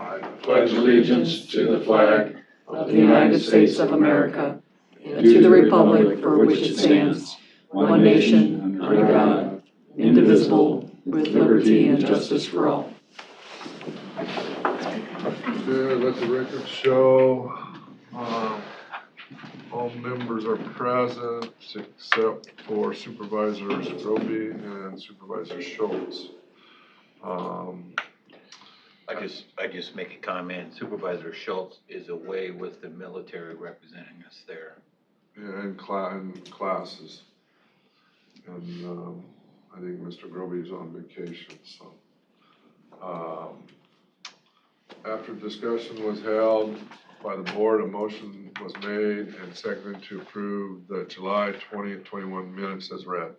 I pledge allegiance to the flag of the United States of America and to the republic for which it stands, one nation, under God, indivisible, with liberty and justice for all. Okay, let the record show all members are present except for Supervisors Roby and Supervisor Schultz. I just make a comment. Supervisor Schultz is away with the military representing us there. Yeah, in classes. And I think Mr. Groby's on vacation, so. After discussion was held by the board, a motion was made and seconded to approve the July 20th, 21 minutes as read.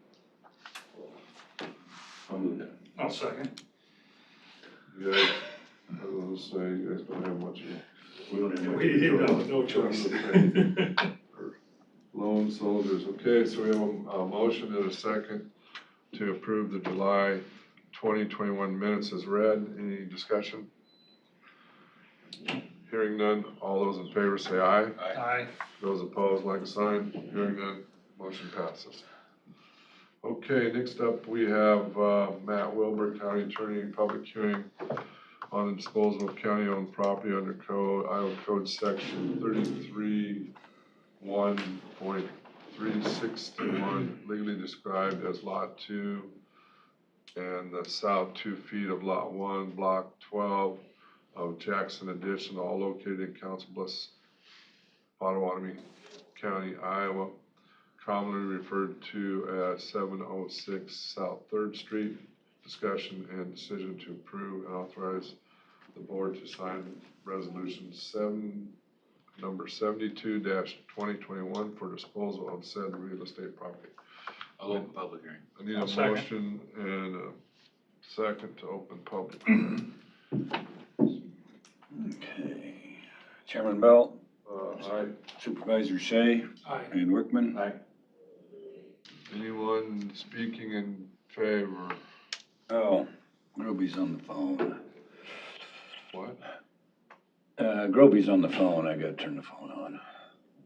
I'll move that. I'll second. You guys, I was gonna say, you guys don't have much of We don't have We didn't no choice. lone soldiers. Okay, so we have a motion and a second to approve the July 2021 minutes as read. Any discussion? Hearing none, all those in favor say aye. Aye. Those opposed, like a sign. Hearing none, motion passes. Okay, next up we have Matt Wilbur, County Attorney, public hearing on the disposal of county-owned property under Iowa Code Section 33(1.361, legally described as Lot 2 and the south 2 feet of Lot 1, Block 12 of Jackson Addition, all located in Council Bluffs, Potawatomi County, Iowa, commonly referred to as 706 South 3rd Street. Discussion and decision to approve and authorize the board to sign resolution number 72-2021 for disposal of said real estate property. I'll open public hearing. I need a second. motion and a second to open public. Okay. Chairman Bell, Aye. Supervisor Shea, Aye. and Wickman. Aye. Anyone speaking in favor? Oh, Groby's on the phone. What? Groby's on the phone. I gotta turn the phone on.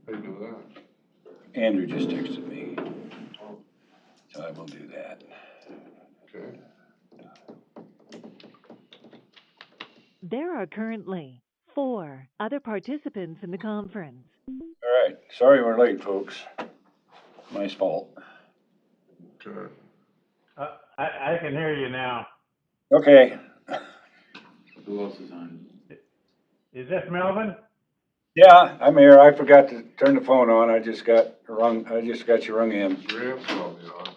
How do you know that? Andrew just texted me, so I will do that. Okay. There are currently 4 other participants in the conference. All right. Sorry we're late, folks. My fault. Okay. I can hear you now. Okay. Who else is on? Is this Melvin? Yeah, I'm here. I forgot to turn the phone on. I just got you rung in. Graham's probably on.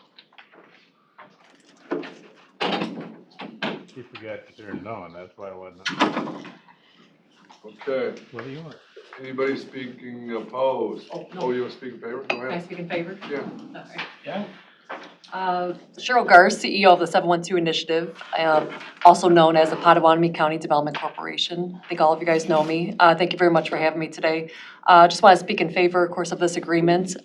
You forgot to turn it on, that's why I wasn't. Okay. What do you want? Anybody speaking opposed? Oh, no. Oh, you want to speak in favor? Go Can I ahead. speak in favor? Yeah. All right. Yeah. Cheryl Garr, CEO of the 712 Initiative, also known as the Potawatomi County Development Corporation. I think all of you guys know me. Thank you very much for having me today. Just want to speak in favor, of course, of this agreement.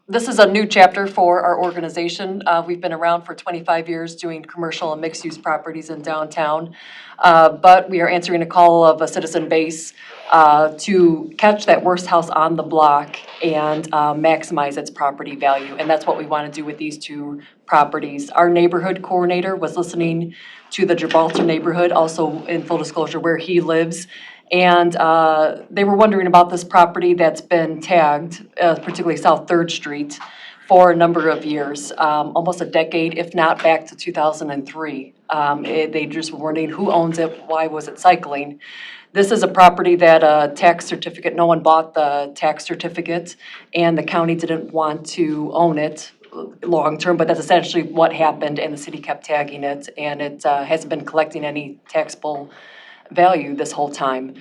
This is a new chapter for our organization. We've been around for 25 years doing commercial and mixed-use properties in downtown. But we are answering a call of a citizen base to catch that worst house on the block and maximize its property value. And that's what we want to do with these 2 properties. Our neighborhood coordinator was listening to the Gibraltar neighborhood, also in full disclosure where he lives. And they were wondering about this property that's been tagged, particularly South 3rd Street, for a number of years, almost a decade, if not back to 2003. They just were wondering who owns it, why was it cycling. This is a property that a tax certificate, no one bought the tax certificate, and the county didn't want to own it long-term, but that's essentially what happened, and the city kept tagging it, and it hasn't been collecting any taxable value this whole time.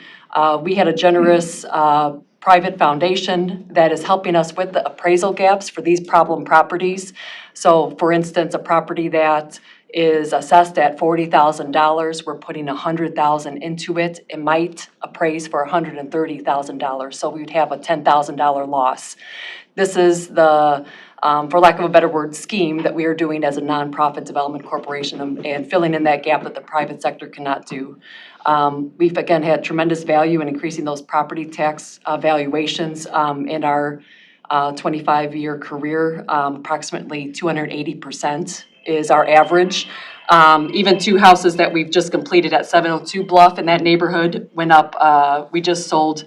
We had a generous private foundation that is helping us with the appraisal gaps for these problem properties. So for instance, a property that is assessed at $40,000, we're putting $100,000 into it. It might appraise for $130,000, so we'd have a $10,000 loss. This is the for lack of a better word, scheme that we are doing as a nonprofit development corporation and filling in that gap that the private sector cannot do. We've again had tremendous value in increasing those property tax valuations in our 25-year career. Approximately 280% is our average. Even two houses that we've just completed at 702 Bluff in that neighborhood went up. We just sold.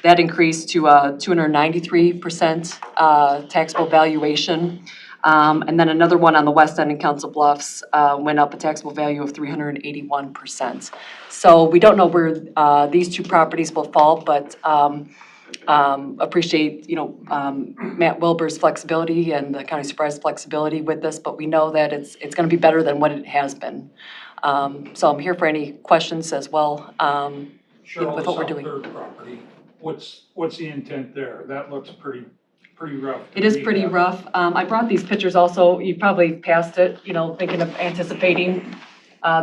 That increased to 293% taxable valuation. And then another one on the west end in Council Bluffs went up a taxable value of 381%. So we don't know where these two properties will fall, but appreciate, Matt Wilbur's flexibility and the county supervisor's flexibility with this, but we know that it's going to be better than what it has been. So I'm here for any questions as well. Cheryl, with the what we're South doing. Third property, what's the intent there? That looks pretty rough. It is pretty rough. I brought these pictures also, you probably passed it, thinking of anticipating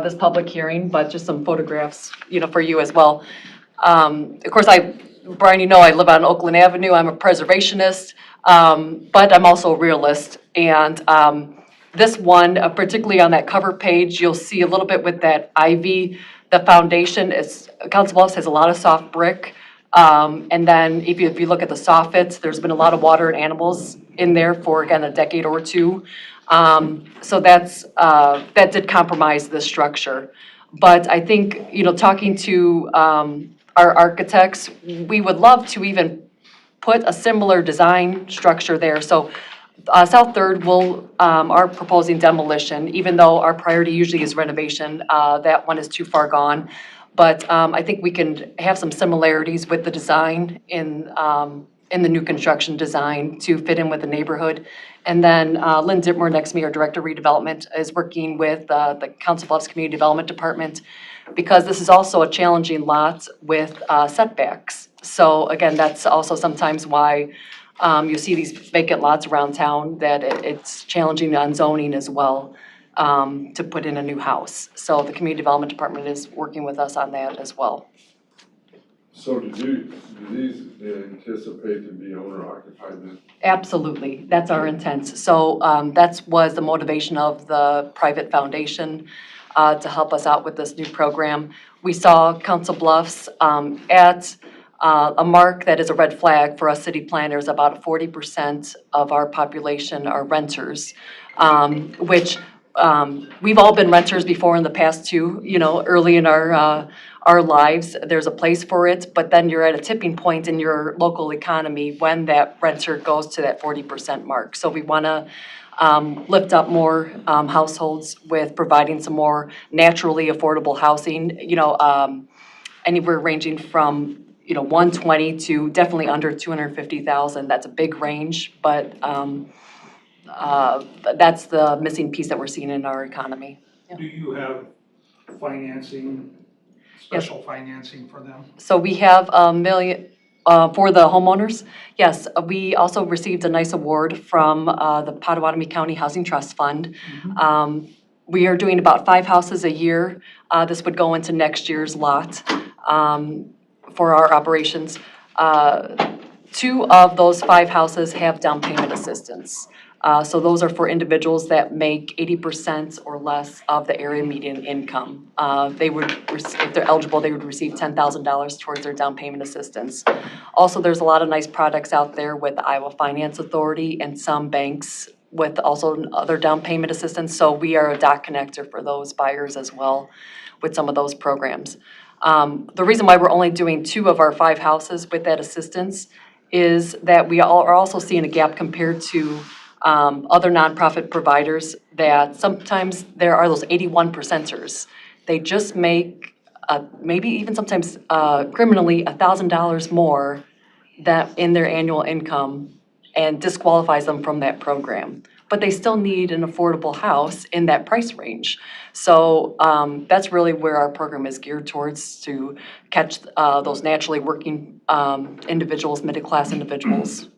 this public hearing, but just some photographs, for you as well. Of course, Brian, I live on Oakland Avenue. I'm a preservationist, but I'm also a realist. And this one, particularly on that cover page, you'll see a little bit with that ivy. The foundation Council Bluffs has a lot of soft brick. And then if you look at the soffits, there's been a lot of water and animals in there for, again, a decade or two. So that did compromise the structure. But I think, talking to our architects, we would love to even put a similar design structure there. So South Third are proposing demolition, even though our priority usually is renovation. That one is too far gone. But I think we can have some similarities with the design in the new construction design to fit in with the neighborhood. And then Lynn Dittmer, next to me, our Director of Redevelopment, is working with the Council Bluffs Community Development Department because this is also a challenging lot with setbacks. So again, that's also sometimes why you see these vacant lots around town, that it's challenging on zoning as well. To put in a new house. So the Community Development Department is working with us on that as well. So do these anticipate to be owner occupied then? Absolutely, that's our intent. So that was the motivation of the private foundation to help us out with this new program. We saw Council Bluffs at a mark that is a red flag for us city planners. About 40% of our population are renters, which we've all been renters before in the past too, early in our lives. There's a place for it, but then you're at a tipping point in your local economy when that renter goes to that 40% mark. So we want to lift up more households with providing some more naturally affordable housing, anywhere ranging from 120 to definitely under 250,000. That's a big range, but that's the missing piece that we're seeing in our economy. Do you have financing, special financing for them? So we have $1 million for the homeowners. Yes, we also received a nice award from the Potawatomi County Housing Trust Fund. We are doing about 5 houses a year. This would go into next year's lot for our operations. 2 of those 5 houses have down payment assistance. So those are for individuals that make 80% or less of the area median income. They would, if they're eligible, they would receive $10,000 towards their down payment assistance. Also, there's a lot of nice products out there with the Iowa Finance Authority and some banks with also other down payment assistance. So we are a dot connector for those buyers as well with some of those programs. The reason why we're only doing 2 of our 5 houses with that assistance is that we are also seeing a gap compared to other nonprofit providers, that sometimes there are those 81%ers. They just make maybe even sometimes criminally $1,000 more that in their annual income and disqualifies them from that program. But they still need an affordable house in that price range. So that's really where our program is geared towards, to catch those naturally working individuals, middle-class individuals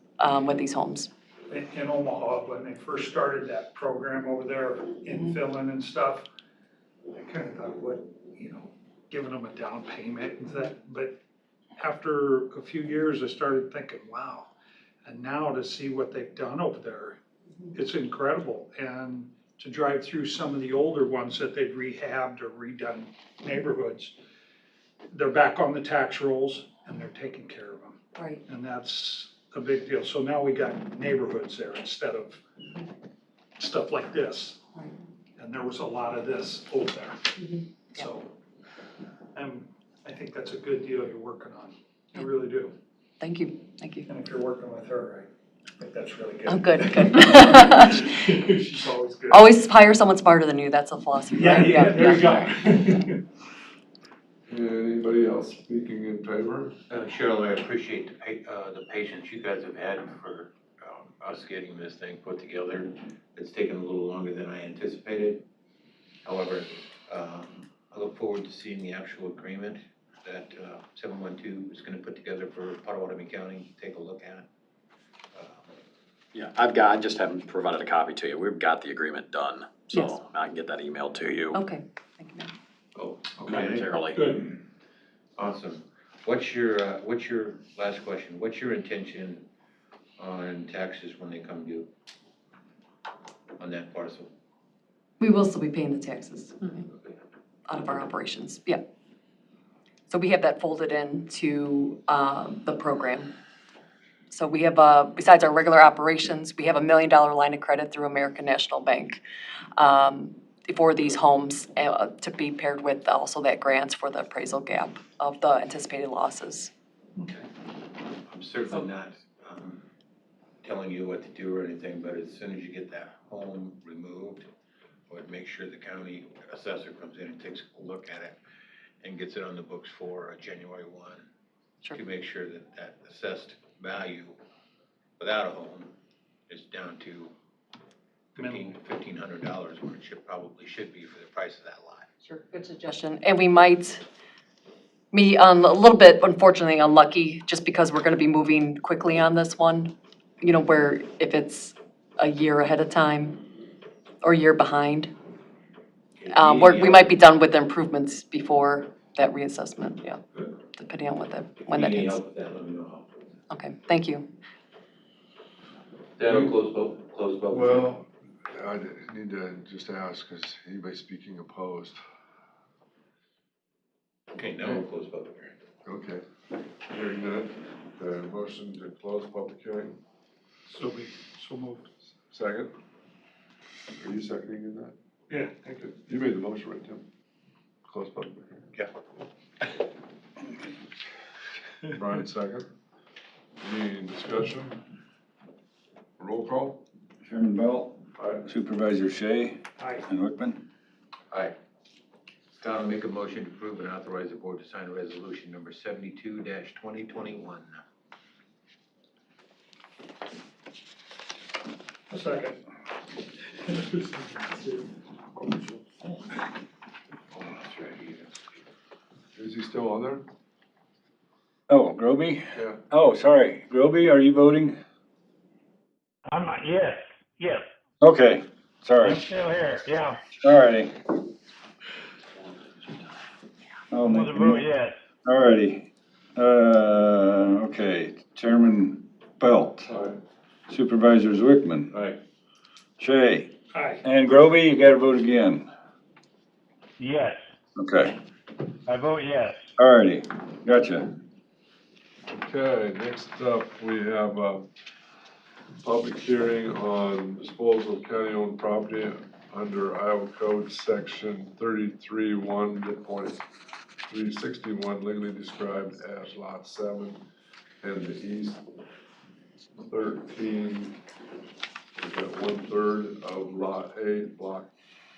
with these homes. In Omaha, when they first started that program over there in Finland and stuff, I kind of thought, giving them a down payment and that, but after a few years, I started thinking, wow. And now to see what they've done over there, It's incredible. And to drive through some of the older ones that they've rehabbed or redone neighborhoods, they're back on the tax rolls and they're taking care of them. Right. And that's a big deal. So now we got neighborhoods there instead of stuff like this. Right. And there was a lot of this over there. Mhm. So, I think that's a good deal you're working on. I really do. Thank you, thank you. And if you're working with her, I think that's really good. Oh, good, good. She's always good. Always hire someone smarter than you, that's a philosophy, Yeah, right? yeah, there you go. Anybody else speaking in favor? Cheryl, I appreciate the patience you guys have had for us getting this thing put together. It's taken a little longer than I anticipated. However, I look forward to seeing the actual agreement that 712 is gonna put together for Potawatomi County to take a look at. Yeah, I just haven't provided a copy to you. We've got the agreement done, Yes. so I can get that emailed to you Okay, thank you, ma'am. Oh, momentarily. Good. Awesome. What's your last question? What's your intention on taxes when they come due on that parcel? We will still be paying the taxes out of our operations, yeah. So we have that folded into the program. So we have, besides our regular operations, we have $1 million line of credit through American National Bank for these homes to be paired with also that grant for the appraisal gap of the anticipated losses. I'm certainly not telling you what to do or anything, but as soon as you get that home removed, I would make sure the county assessor comes in and takes a look at it and gets it on the books for January 1. Sure. To make sure that that assessed value without a home is down to $1,500, where it probably should be for the price of that lot. Sure, good suggestion. And we might be a little bit unfortunately unlucky, just because we're gonna be moving quickly on this one. You know, where if it's a year ahead of time or a year behind, we might be done with the improvements before that reassessment, yeah. Depending on when that hits. Let me know. Okay, thank you. That'll close vote. Well, I need to just ask, is anybody speaking opposed? Okay, now we'll close public hearing. Okay, hearing none, the motion to close public hearing, So moved. second? Are you seconding that? Yeah. Okay, you made the motion, right, Tim? Close public hearing. Yeah. Brian, second. Any discussion? Roll call? Chairman Bell, Aye. Supervisor Shea, Aye. and Wickman. Aye. Don, I'll make a motion to approve and authorize the board to sign resolution number 72-2021. A second. Is he still on there? Oh, Groby? Yeah. Oh, sorry. Groby, are you voting? Yes, Okay, I'm sorry. still here, yeah. Alrighty. I'll I'm make gonna a vote mo- yes. Alrighty. Okay, Chairman Belt, Aye. Supervisors Wickman, Aye. Shea, Aye. and Groby, you gotta vote again. Yes, Okay, I vote yes. alrighty, gotcha. Okay, next up, we have a public hearing on disposal of county-owned property under Iowa Code Section 33(1.361, legally described as Lot 7, and the East 13, we got 1/3 of Lot 8, Block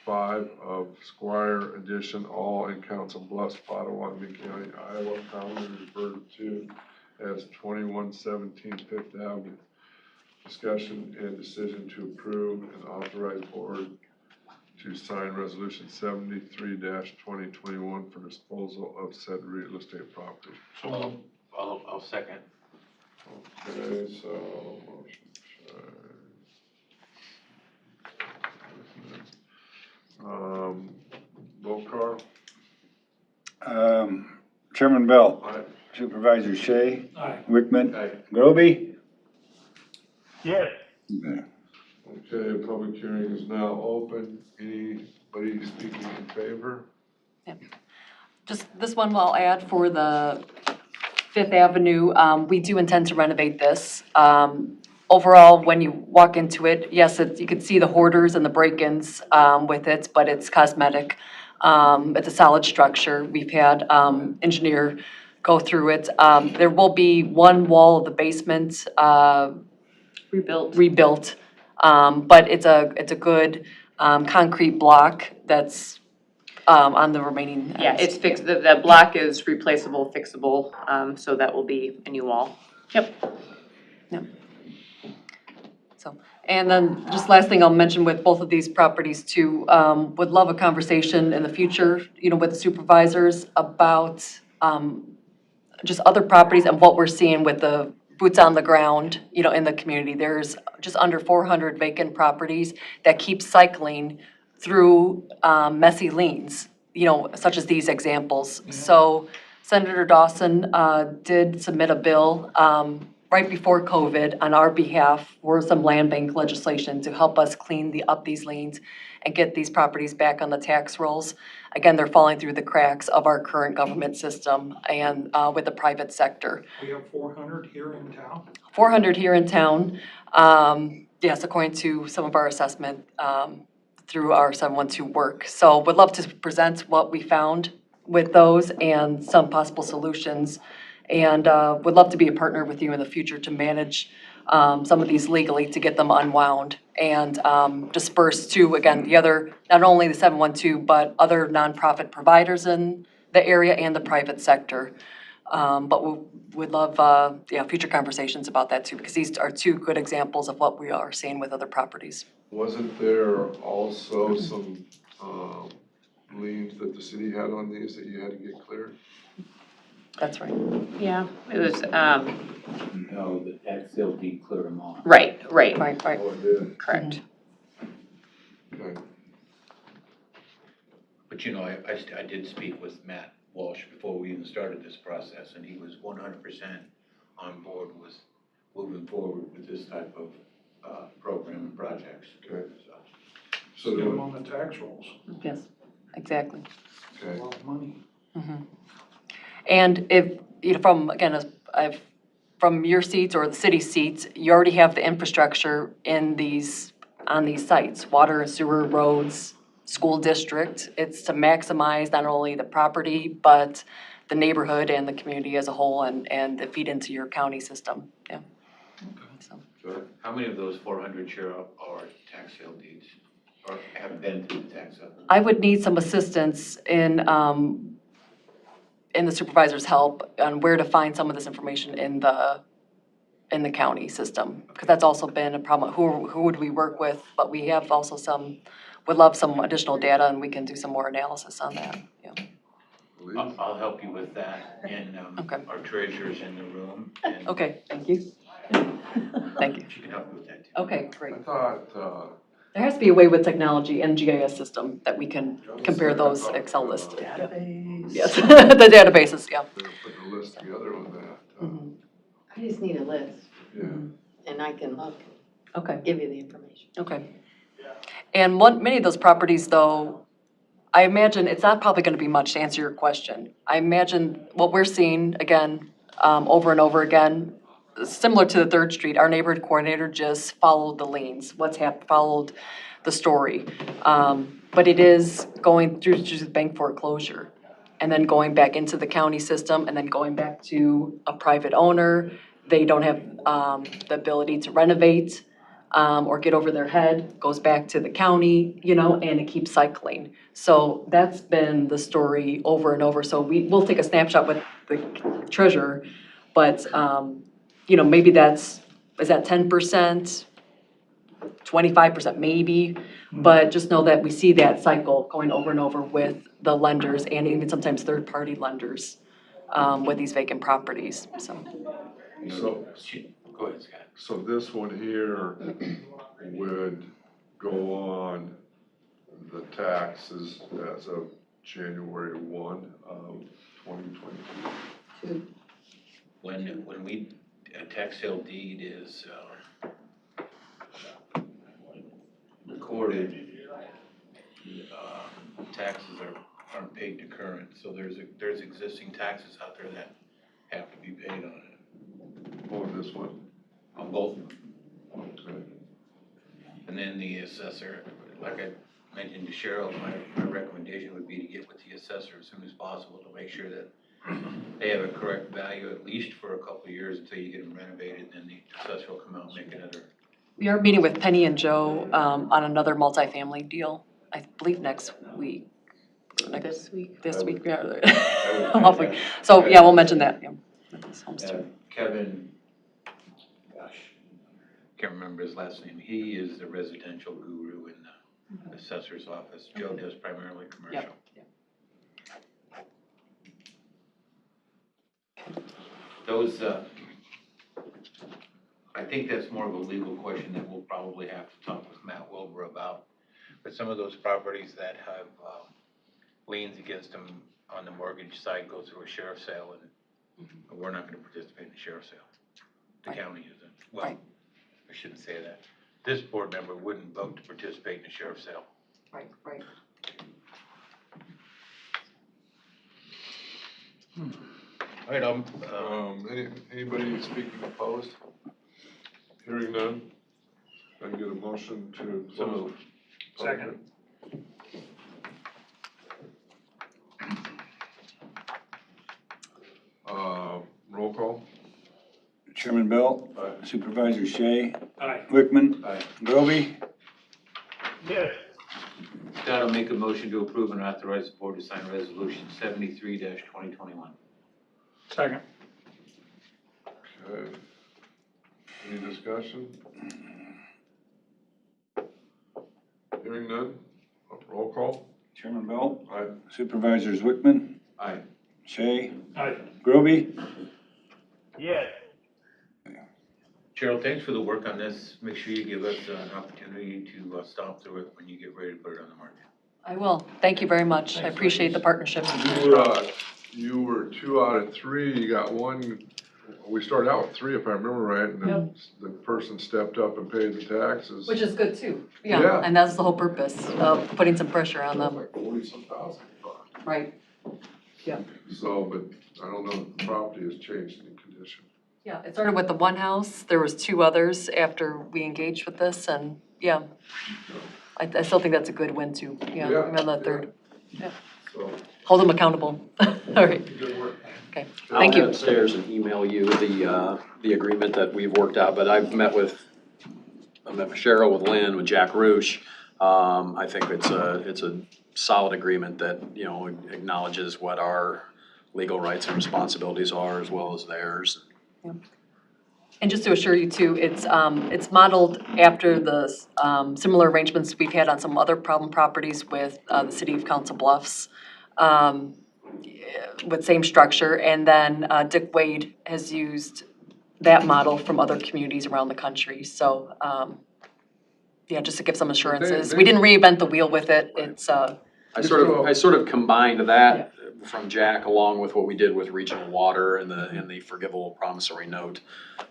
5 of Squire Edition, all in Council Bluffs, Potawatomi County, Iowa, commonly referred to as 2117 Fifth Avenue. Discussion and decision to approve and authorize board to sign resolution 73-2021 for disposal of said real estate property. I'll second. Okay, so motion roll call. Chairman Belt, Aye. Supervisor Shea, Aye. Wickman, Aye. Groby? Yes, Okay. Okay, public hearing is now open. Anybody speaking in favor? Just this one I'll add for the Fifth Avenue, we do intend to renovate this. Overall, when you walk into it, yes, you can see the hoarders and the break-ins with it, but it's cosmetic. It's a solid structure. We've had engineer go through it. There will be one wall of the basement rebuilt, but it's a good concrete block that's on the remaining ends. Yeah, it's fixed, the block is replaceable, fixable, so that will be a new wall. Yep. And then just last thing I'll mention with both of these properties too, would love a conversation in the future, with the supervisors about just other properties and what we're seeing with the boots on the ground, in the community. There's just under 400 vacant properties that keep cycling through messy liens, such as these examples. So Senator Dawson did submit a bill right before COVID on our behalf for some land bank legislation to help us clean up these liens and get these properties back on the tax rolls. Again, they're falling through the cracks of our current government system and with the private sector. We have 400 here in town. 400 here in town, yes, according to some of our assessment through our 712 work. So would love to present what we found with those and some possible solutions. And would love to be a partner with you in the future to manage some of these legally to get them unwound and disperse to, again, the other, not only the 712, but other nonprofit providers in the area and the private sector. But we would love, future conversations about that too, because these are two good examples of what we are seeing with other properties. Wasn't there also some liens that the city had on these that you had to get cleared? That's right. Yeah, it was, No, the tax sale deed cleared them off. right, Right. Oh, it did, correct. okay. But I did speak with Matt Walsh before we even started this process, and he was 100% on board with moving forward with this type of program and projects. Okay. So get them on the tax rolls. Yes, exactly. A Okay, lot of money. And if, from your seats or the city seats, you already have the infrastructure on these sites, water, sewer, roads, school district. It's to maximize not only the property, but the neighborhood and the community as a whole and feed into your county system, yeah. So, okay. How many of those 400 share are tax sale deeds or have been through the tax sale? I would need some assistance in the supervisor's help on where to find some of this information in the county system, because that's also been a problem. Who would we work with? But we have also would love some additional data, and we can do some more analysis on that, yeah. Please. I'll help you with that, and Okay. our treasurer's in the room, and Okay, thank you. Thank you. she can help you with that too. Okay, great. I thought, There has to be a way with technology and GIS system that we can compare those Excel lists. Database. Yes, the databases, yeah. they're putting a list together on that. Mhm. I just need a list, Yeah, and I can look, Okay. give you the information. Okay. And many of those properties, though, I imagine it's not probably gonna be much to answer your question. I imagine what we're seeing, again, over and over again, similar to the Third Street, our neighborhood coordinator just followed the liens, followed the story. But it is going through the bank foreclosure, and then going back into the county system, and then going back to a private owner. They don't have the ability to renovate or get over their head, goes back to the county, and it keeps cycling. So that's been the story over and over. So we'll take a snapshot with the treasurer, but, maybe is that 10%, 25% maybe? But just know that we see that cycle going over and over with the lenders and even sometimes third-party lenders with these vacant properties, so. so, Go ahead, Scott. so this one here would go on the taxes as of January 1 of 2022. When a tax sale deed is recorded, taxes aren't paid to current, so there's existing taxes out there that have to be paid on it, On this one. on both of them. Okay. And then the assessor, like I mentioned to Cheryl, my recommendation would be to get with the assessor as soon as possible to make sure that they have a correct value, at least for a couple of years until you get them renovated, then the assessor will come out and make another. We are meeting with Penny and Joe on another multifamily deal, I believe next week. This week. This week, yeah. would- Hopefully. So, yeah, we'll mention that, yeah. with this homes too. Kevin, gosh, can't remember his last name. He is the residential guru in the assessor's office. Joe does primarily commercial. Those, I think that's more of a legal question that we'll probably have to talk with Matt Wilbur about. But some of those properties that have liens against them on the mortgage side go through a sheriff's sale, and we're not gonna participate in the sheriff's sale. The Right. county isn't. Well, Right. I shouldn't say that. This board member wouldn't vote to participate in the sheriff's sale. Right, right. All right, Anybody speaking opposed? Hearing none, I can get a motion to So close. moved. Second. Roll call? Chairman Belt, Aye. Supervisor Shea, Aye. Wickman, Aye. Groby, Yes. Scott will make a motion to approve and authorize the board to sign resolution 73-2021. Second. Okay. Any discussion? Hearing none, roll call? Chairman Belt, Aye. Supervisors Wickman, Aye. Shea, Aye. Groby. Yes. Cheryl, thanks for the work on this. Make sure you give us an opportunity to stomp through it when you get ready to put it on the market. I will. Thank you very much. I appreciate the partnership. You were 2 out of 3, you got one, we started out with 3 if I remember right, and then the person stepped up and paid the taxes. Which is good too. Yeah. Yeah, and that's the whole purpose of putting some pressure on them. Like 40-some thousand. Right. So, but I don't know if the property has changed any condition. Yeah, it started with the one house. There was 2 others after we engaged with this, and yeah. I still think that's a good win too. Yeah, Yeah, I'm on the third. So, Hold them accountable. All right, good work. okay. Thank I'll you. have Sayers and email you the agreement that we've worked out, but I met with Cheryl, with Lynn, with Jack Roosh. I think it's a solid agreement that, you know, acknowledges what our legal rights and responsibilities are as well as theirs. And just to assure you too, it's modeled after the similar arrangements we've had on some other problem properties with the city of Council Bluffs, with same structure. And then Dick Wade has used that model from other communities around the country. So, yeah, just to give some assurances. We didn't reinvent the wheel with it. It's, I sort of combined that from Jack along with what we did with regional water and the forgivable promissory note.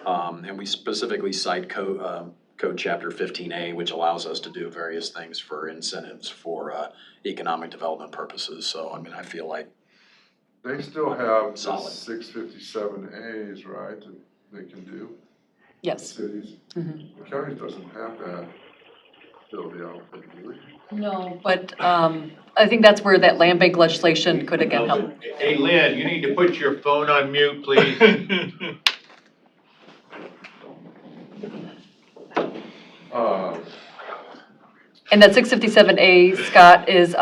And we specifically cite code chapter 15A, which allows us to do various things for incentives for economic development purposes. So, I mean, I feel like They still have the Solid. 657As, right, that they can do? yes. Cities. Mhm. The county doesn't have that ability, I don't think, do we? No, but I think that's where that land bank legislation could again help. Hey, Lynn, you need to put your phone on mute, please. And that 657A, Scott, is,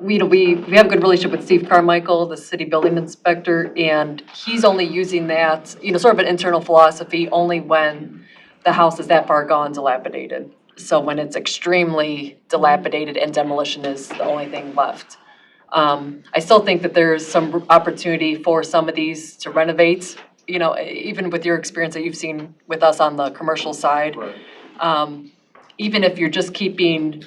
we have a good relationship with Steve Carmichael, the city building inspector, and he's only using that, sort of an internal philosophy, only when the house is that far gone dilapidated. So when it's extremely dilapidated and demolition is the only thing left. I still think that there's some opportunity for some of these to renovate, even with your experience that you've seen with us on the commercial side. Right. Even if you're just keeping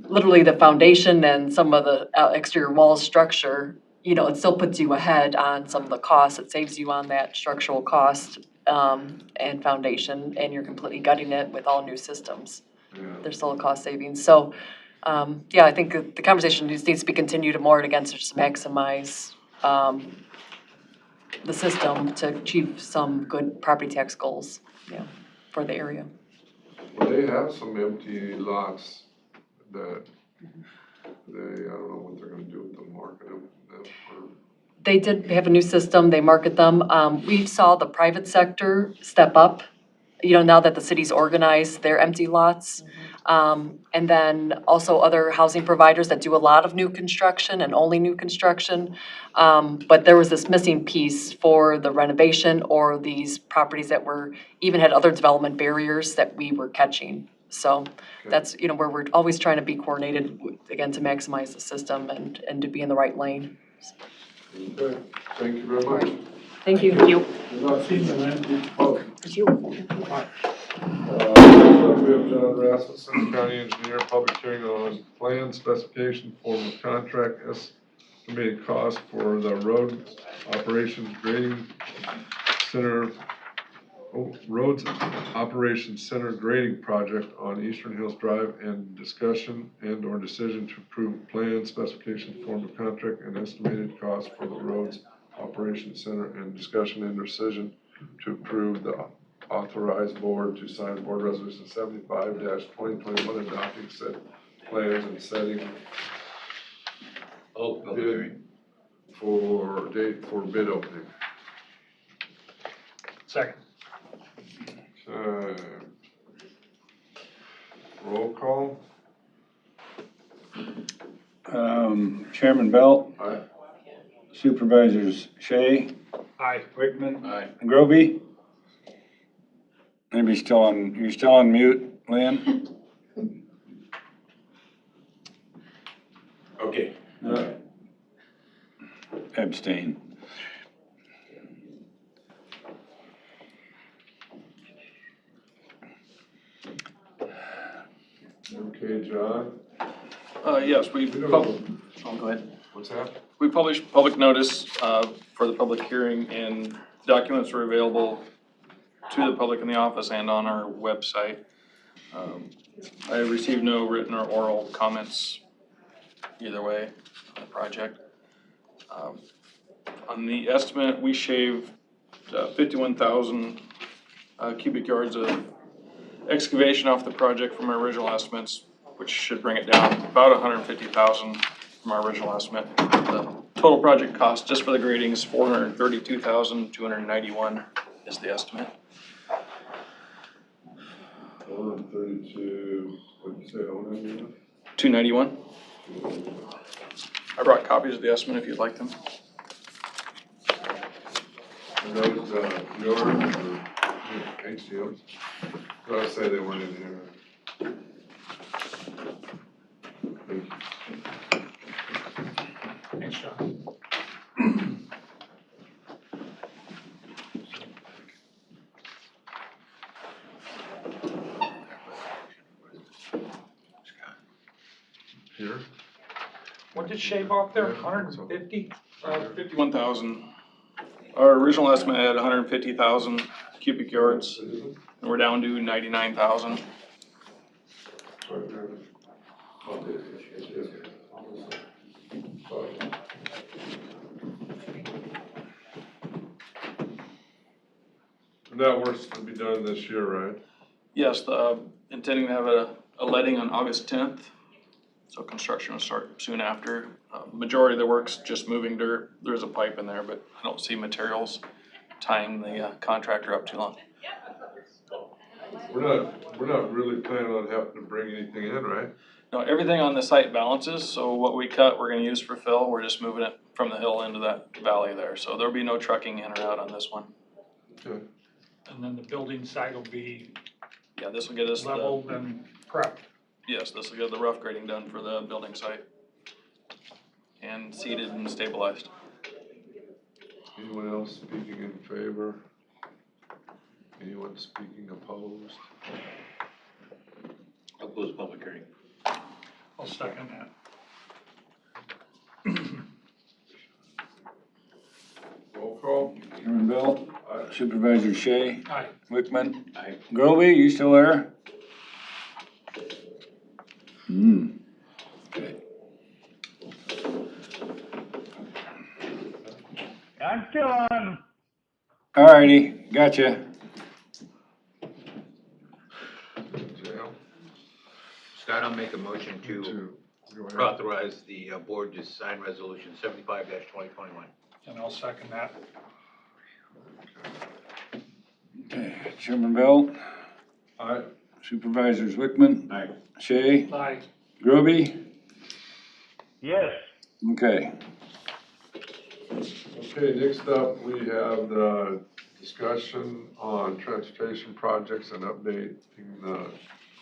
literally the foundation and some of the exterior wall structure, it still puts you ahead on some of the costs. It saves you on that structural cost and foundation, and you're completely gutting it with all new systems. Yeah. There's still a cost savings. So, yeah, I think the conversation needs to be continued more against just maximize, the system to achieve some good property tax goals, yeah, for the area. Well, they have some empty lots that I don't know what they're gonna do with them, market them, or. They did have a new system, they market them. We saw the private sector step up, now that the city's organized their empty lots. And then also other housing providers that do a lot of new construction and only new construction. But there was this missing piece for the renovation or these properties that even had other development barriers that we were catching. So that's, where we're always trying to be coordinated, again, to maximize the system and to be in the right lane. Okay, thank you very much. Thank you. You're not seeing them, man. Oh. It's you. We have John Rasmussen, County Engineer, public hearing on plan specification form of contract, estimated cost for the road operations grading center, roads operations center grading project on Eastern Hills Drive, and discussion and or decision to approve plan specification form of contract and estimated cost for the roads operations center, and discussion and decision to approve the authorized board to sign board resolution 75-2021 adopting said plans and setting bid date for bid opening. Second. Roll call. Chairman Belt, Aye. Supervisors Shea, Aye. Wickman, Aye. and Groby. Maybe you're still on mute, Lynn? Okay. Abstain. Okay, John. Yes, We don't- oh, go ahead. What's that? We published public notice, for the public hearing, and documents are available to the public in the office and on our website. I received no written or oral comments either way on the project. On the estimate, we shaved 51,000 cubic yards of excavation off the project from our original estimates, which should bring it down about 150,000 from our original estimate. The total project cost just for the grading is 432,291 is the estimate. 132, what'd you say, 191? 291. I brought copies of the estimate if you'd like them. And those, yours or HCM's? I'll say they weren't in here. Thank you. Thanks, John. Here? What did shave off there, 150? 51,000. Our original estimate had 150,000 cubic yards, and we're down to 99,000. And that work's to be done this year, right? Yes, intending to have a letting on August 10th. So construction will start soon after. Majority of the work's just moving dirt. There's a pipe in there, but I don't see materials tying the contractor up too long. We're not really planning on having to bring anything in, right? No, everything on the site balances, so what we cut, we're gonna use for fill. We're just moving it from the hill into that valley there. So there'll be no trucking in or out on this one. Okay. And then the building site will be Yeah, this will get us leveled and prepped. yes, this will get the rough grading done for the building site. And seeded and stabilized. Anyone else speaking in favor? Anyone speaking opposed? I'll close public hearing. I'll second that. Roll call. Chairman Belt, Supervisor Shea, Aye. Wickman, Aye. Groby, you still there? Okay. I'm still on. Alrighty, gotcha. Jail. Scott, I'll make a motion to Go ahead. authorize the board to sign resolution 75-2021. And I'll second that. Okay, Chairman Belt, Aye. Supervisors Wickman. Aye. Shay, Aye. Groby. Yes. Okay. Okay, next up, we have the discussion on transportation projects and updating the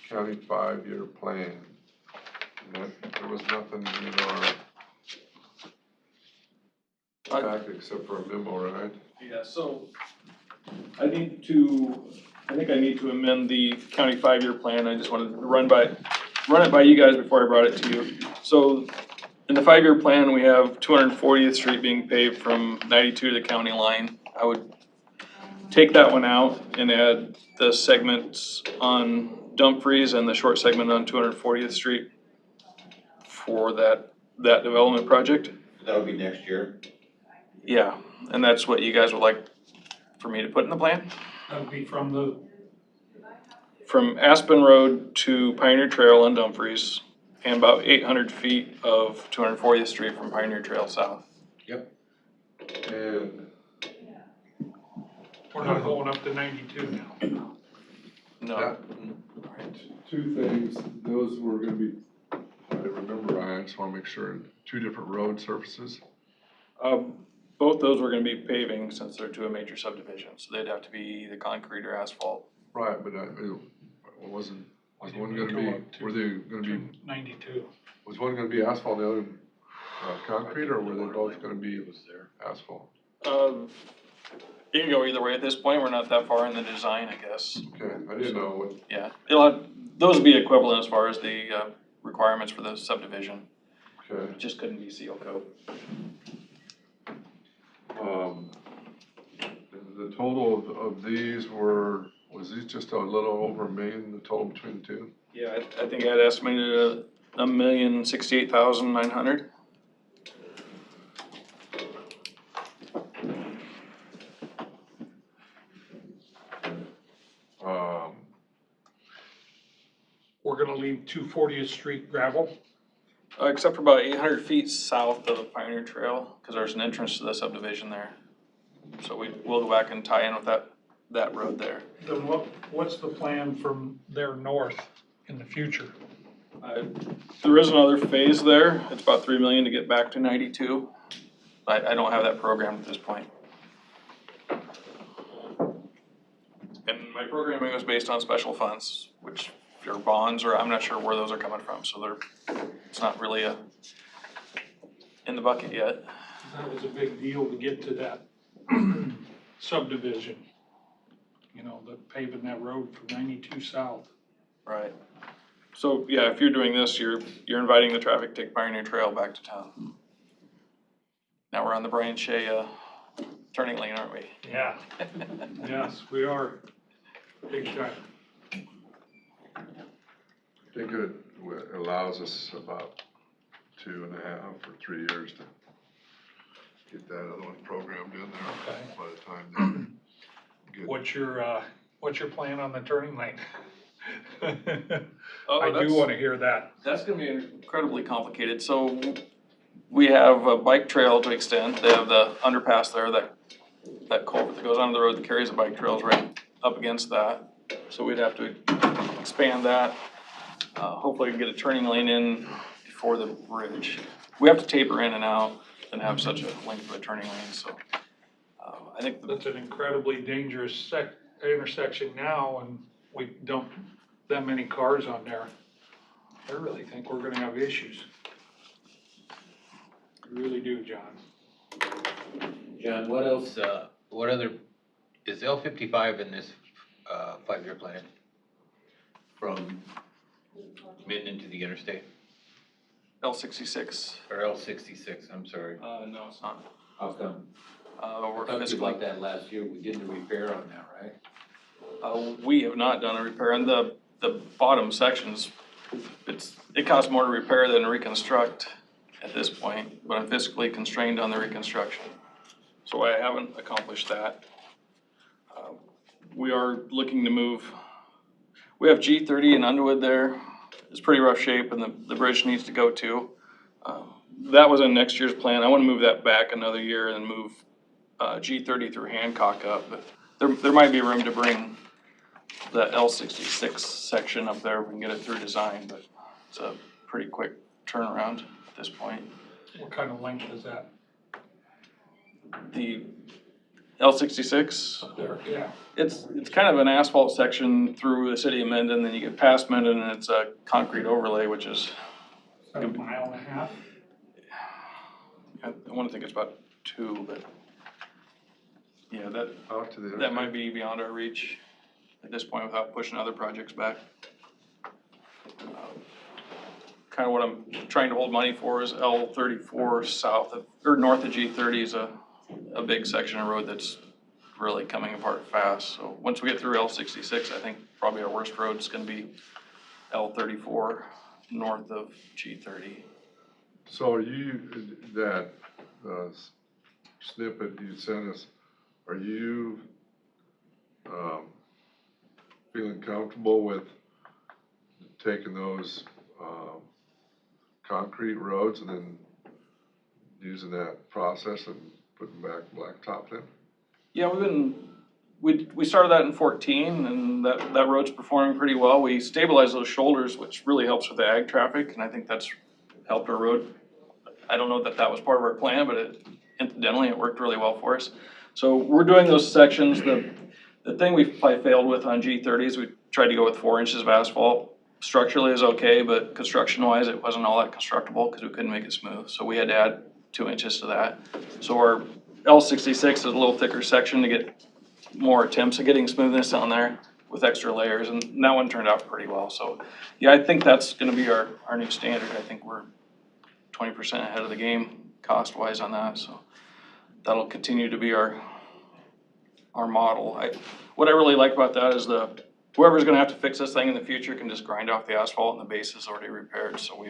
county 5-year plan. And that, there was nothing in our packet except for a memo, right? Yeah, so I think I need to amend the county 5-year plan. I just wanted to run it by you guys before I brought it to you. So in the 5-year plan, we have 240th Street being paved from 92 to the county line. I would take that one out and add the segments on Dumfries and the short segment on 240th Street for that development project. That'll be next year. Yeah, and that's what you guys would like for me to put in the plan? That would be from the, From Aspen Road to Pioneer Trail on Dumfries, and about 800 feet of 240th Street from Pioneer Trail south. And we're not going up to 92 now. No, that, two things, those were gonna be, if I remember right, I just wanna make sure, 2 different road surfaces. both those were gonna be paving since they're to a major subdivision, so they'd have to be either concrete or asphalt. Right, but was one gonna be, were they gonna be, 92. was one gonna be asphalt, the other concrete, or were they both gonna be asphalt? You can go either way at this point, we're not that far in the design, I guess. Okay, I didn't know what, Yeah, those would be equivalent as far as the requirements for the subdivision, okay. just couldn't be seal coat. The total of these was these just a little over $1 million, the total between the two? Yeah, I think I'd estimated $1,068,900. We're gonna leave 240th Street gravel. Except for about 800 feet south of Pioneer Trail, because there's an entrance to the subdivision there. So we'll go back and tie in with that road there. Then what's the plan from there north in the future? There is another phase there, it's about 3 million to get back to 92. I don't have that programmed at this point. And my programming was based on special funds, which if you're bonds, or I'm not sure where those are coming from, so it's not really in the bucket yet. That was a big deal to get to that subdivision. You know, the paving that road from 92 south. Right. So, yeah, if you're doing this, you're inviting the traffic to take Pioneer Trail back to town. Now we're on the Brian Shea, turning lane, aren't we? Yeah. Yes, we are. Big time. I think it allows us about 2.5 or 3 years to get that other one programmed in there. Okay. By the time they get. What's your plan on the turning lane? Oh, I do that's- wanna hear that. That's gonna be incredibly complicated. So we have a bike trail to extend. They have the underpass there, that culvert that goes onto the road that carries the bike trails right up against that. So we'd have to expand that. Hopefully we can get a turning lane in before the bridge. We have to taper in and out and have such a length of a turning lane, so. I think That's an incredibly dangerous intersection now, and we dump that many cars on there. I really think we're gonna have issues. I really do, John. John, what else, what other, is L55 in this 5-year plan? From Minden to the interstate? L66. Or L66, I'm sorry. No, it's not. How come? We're I thought you fiscally, like that last year, we did the repair on that, right? we have not done a repair, and the bottom section's it costs more to repair than reconstruct at this point, but I'm fiscally constrained on the reconstruction. So I haven't accomplished that. We are looking to move, we have G30 in Underwood there. It's pretty rough shape and the bridge needs to go too. That was in next year's plan. I want to move that back another year and move G30 through Hancock up, but there might be room to bring the L66 section up there if we can get it through design, but it's a pretty quick turnaround at this point. What kind of length is that? The L66, Up there, yeah. it's kind of an asphalt section through the city of Mendon, then you get past Mendon and it's a concrete overlay, which is, About a mile and a half? I want to think it's about 2, but yeah, Out to the that might be beyond our reach at this point without pushing other projects back. Kind of what I'm trying to hold money for is L34 south of, or north of G30 is a big section of road that's really coming apart fast. So once we get through L66, I think probably our worst road is going to be L34 north of G30. So are you, that snippet you sent us, are you feeling comfortable with taking those concrete roads and then using that process and putting back blacktop then? Yeah, we started that in 14 and that road's performing pretty well. We stabilized those shoulders, which really helps with the ag traffic, and I think that's helped our road. I don't know that that was part of our plan, but incidentally, it worked really well for us. So we're doing those sections. The thing we probably failed with on G30 is we tried to go with 4 inches of asphalt. Structurally is okay, but construction-wise, it wasn't all that constructible because we couldn't make it smooth. So we had to add 2 inches to that. So our L66 is a little thicker section to get more attempts at getting smoothness on there with extra layers, and that one turned out pretty well. So yeah, I think that's gonna be our new standard. I think we're 20% ahead of the game cost-wise on that, so that'll continue to be our model. What I really like about that is whoever's gonna have to fix this thing in the future can just grind off the asphalt and the base is already repaired. So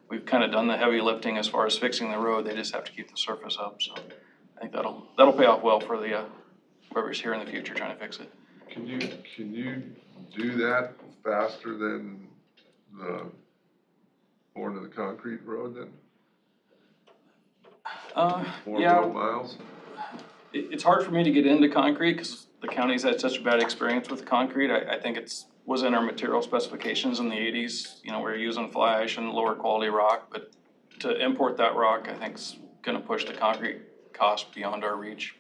we've kind of done the heavy lifting as far as fixing the road. They just have to keep the surface up. So I think that'll pay off well for the whoever's here in the future trying to fix it. Can you do that faster than going to the concrete road then? More Yeah. road miles? It's hard for me to get into concrete because the county's had such a bad experience with concrete. I think was in our material specifications in the 80s. You know, we're using fly ash and lower quality rock, but to import that rock, I think is gonna push the concrete cost beyond our reach.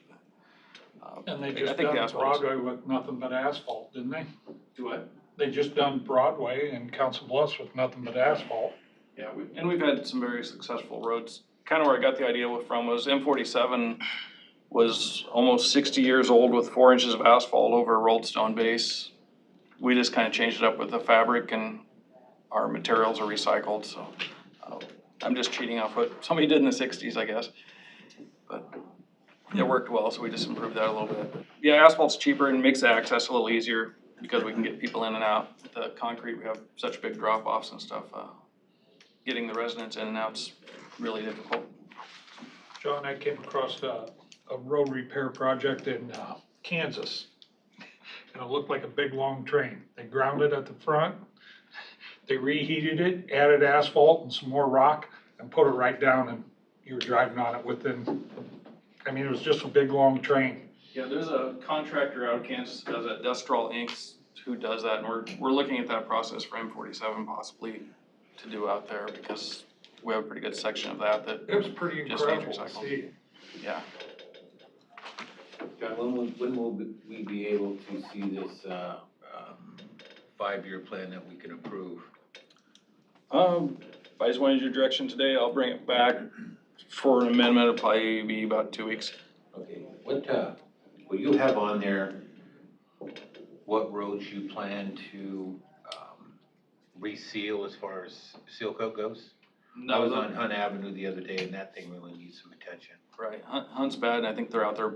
And they I just think the done asphalt is- Broadway with nothing but asphalt, didn't they? Do what? They just done Broadway and Council Bluffs with nothing but asphalt. Yeah, we've had some very successful roads. Kind of where I got the idea from was M47 was almost 60 years old with 4 inches of asphalt over a rolled stone base. We just kind of changed it up with the fabric and our materials are recycled, so I'm just cheating off what somebody did in the 60s, I guess. But it worked well, so we just improved that a little bit. Yeah, asphalt's cheaper and makes the access a little easier because we can get people in and out. The concrete, we have such big drop-offs and stuff. Getting the residents in and out's really difficult. John, I came across a road repair project in Kansas. And it looked like a big, long train. They ground it at the front, they reheated it, added asphalt and some more rock, and put it right down, and you were driving on it within, I mean, it was just a big, long train. Yeah, there's a contractor out of Kansas that does that, Dustral Inc., who does that, and we're looking at that process for M47 possibly to do out there because we have a pretty good section of that It was pretty just needs incredible to recycled. see. Yeah. John, when will we be able to see this 5-year plan that we can approve? If I just wanted your direction today, I'll bring it back for an amendment. It'll probably be about 2 weeks. Okay, will you have on there what roads you plan to reseal as far as seal coat goes? I was on Hunt Avenue the other day and that thing really needs some attention. Right, Hunt's bad, and I think they're out there,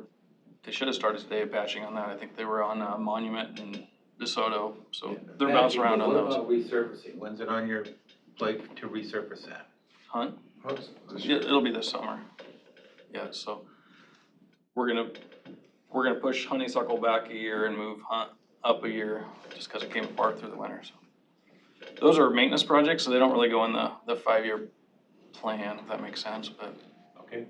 they should have started today patching on that. I think they were on Monument and DeSoto, so they're bouncing around on What those. about resurfacing? When's it on your plate to resurface that? Hunt? How's this Yeah, year? it'll be this summer. Yeah, so we're gonna push honeysuckle back a year and move Hunt up a year, just cause it came apart through the winter, so. Those are maintenance projects, so they don't really go in the 5-year plan, if that makes sense, but. Okay.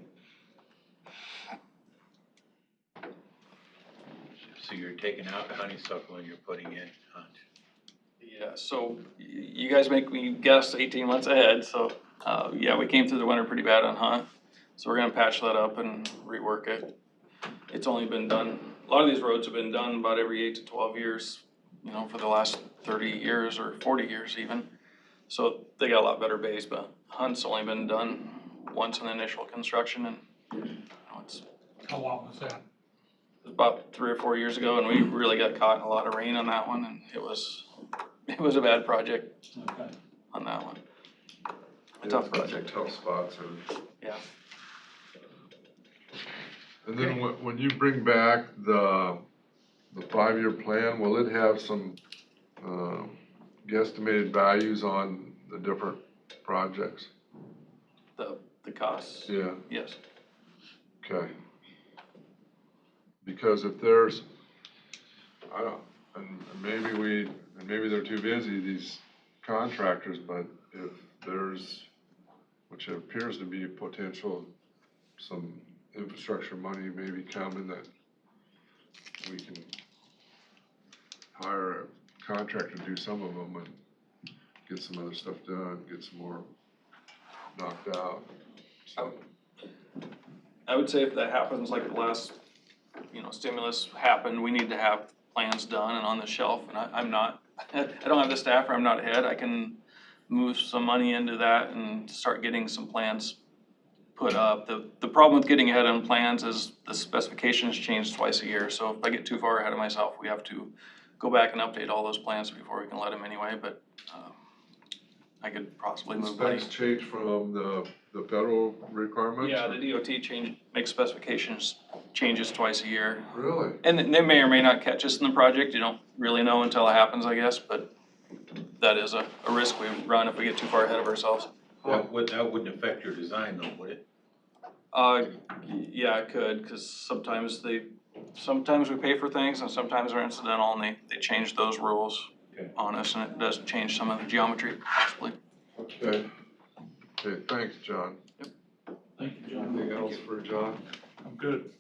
So you're taking out the honeysuckle and you're putting in Hunt. Yeah, so you guys make me guess 18 months ahead, so, yeah, we came through the winter pretty bad on Hunt. So we're gonna patch that up and rework it. It's only been done, a lot of these roads have been done about every 8 to 12 years, you know, for the last 30 years or 40 years even. So they got a lot better base, but Hunt's only been done once in the initial construction and, you know, it's How long was that? about 3 or 4 years ago, and we really got caught in a lot of rain on that one, and it was a bad project Okay. on that one. A Yeah, tough it's got some project, tough spots and. yeah. And then when you bring back the 5-year plan, will it have some, guesstimated values on the different projects? The costs, Yeah, yes. okay. Because if there's, I don't, and maybe they're too busy, these contractors, but if there's, which appears to be potential, some infrastructure money maybe coming that we can hire a contractor to do some of them and get some other stuff done, get some more knocked out. So, I would say if that happens, like the last, you know, stimulus happened, we need to have plans done and on the shelf, and I'm not, I don't have the staff, or I'm not ahead, I can move some money into that and start getting some plans put up. The problem with getting ahead on plans is the specifications change twice a year, so if I get too far ahead of myself, we have to go back and update all those plans before we can let them anyway, but, I could possibly the move money. specs change from the federal requirements? Yeah, or- the DOT makes specifications changes twice a year. Really? And they may or may not catch us in the project, you don't really know until it happens, I guess, but that is a risk we run if we get too far ahead of ourselves. That wouldn't affect your design though, would it? Yeah, it could, cause sometimes we pay for things and sometimes they're incidental and they change those rules Okay. on us, and it does change some of the geometry possibly. Okay. Okay, thanks, John. Thank you, John. Anything else for John? I'm good.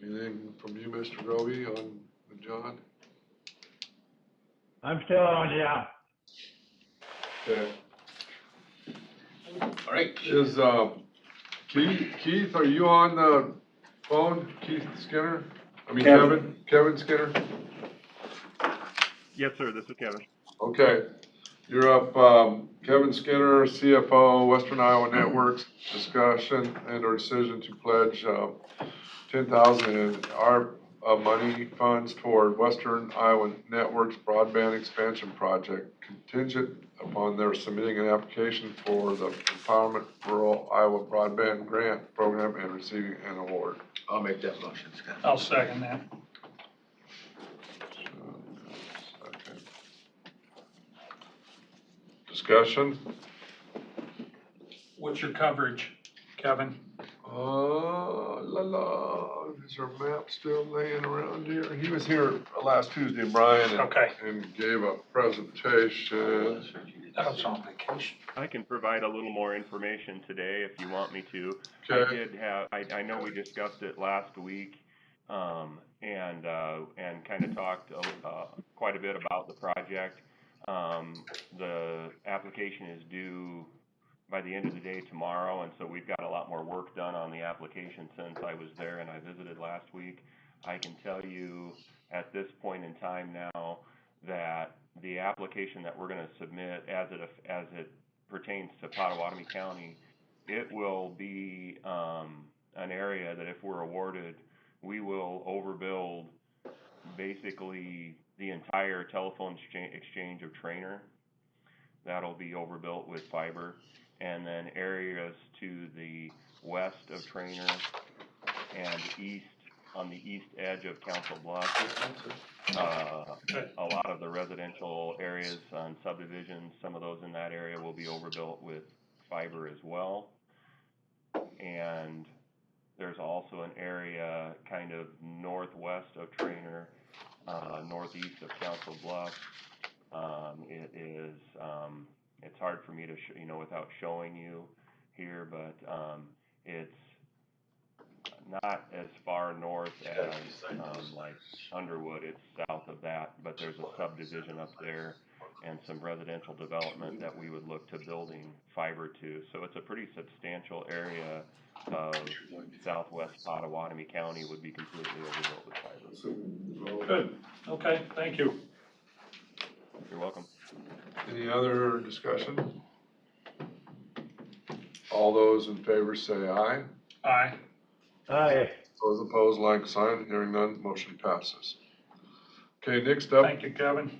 Anything from you, Mr. Roby, on John? I'm still on, yeah. Okay. All right. Is, Keith, are you on the phone? Keith Skinner? I mean Kevin Skinner? Yes, sir, this is Kevin. Okay, you're up, Kevin Skinner, CFO, Western Iowa Networks, discussion and or decision to pledge, 10,000 in ARP money funds toward Western Iowa Networks broadband expansion project contingent upon their submitting an application for the Empowerment Rural Iowa Broadband Grant Program and receiving an award. I'll make that motion, Scott. I'll second that. Okay. Discussion? What's your coverage, Kevin? Is our map still laying around here? He was here last Tuesday, Brian, Okay. and gave a presentation. That was on vacation. I can provide a little more information today if you want me to. Okay. I know we discussed it last week, and kind of talked, quite a bit about the project. The application is due by the end of the day tomorrow, and so we've got a lot more work done on the application since I was there and I visited last week. I can tell you at this point in time now that the application that we're gonna submit as it pertains to Pottawatomie County, it will be, an area that if we're awarded, we will overbuild basically the entire telephone exchange of Trainer. That'll be overbuilt with fiber. And then areas to the west of Trainer and east on the east edge of Council Bluffs. A lot of the residential areas on subdivisions, some of those in that area will be overbuilt with fiber as well. And there's also an area kind of northwest of Trainer, northeast of Council Bluffs. It is, it's hard for me to, without showing you here, but it's not as far north as like Underwood. It's south of that, but there's a subdivision up there and some residential development that we would look to building fiber to. So it's a pretty substantial area of southwest Pottawatomie County would be completely overbuilt with fiber. Good, okay, thank you. You're welcome. Any other discussion? All those in favor say aye. Aye. Aye. Those opposed, like sign. Hearing none, motion passes. Okay, next up. Thank you, Kevin.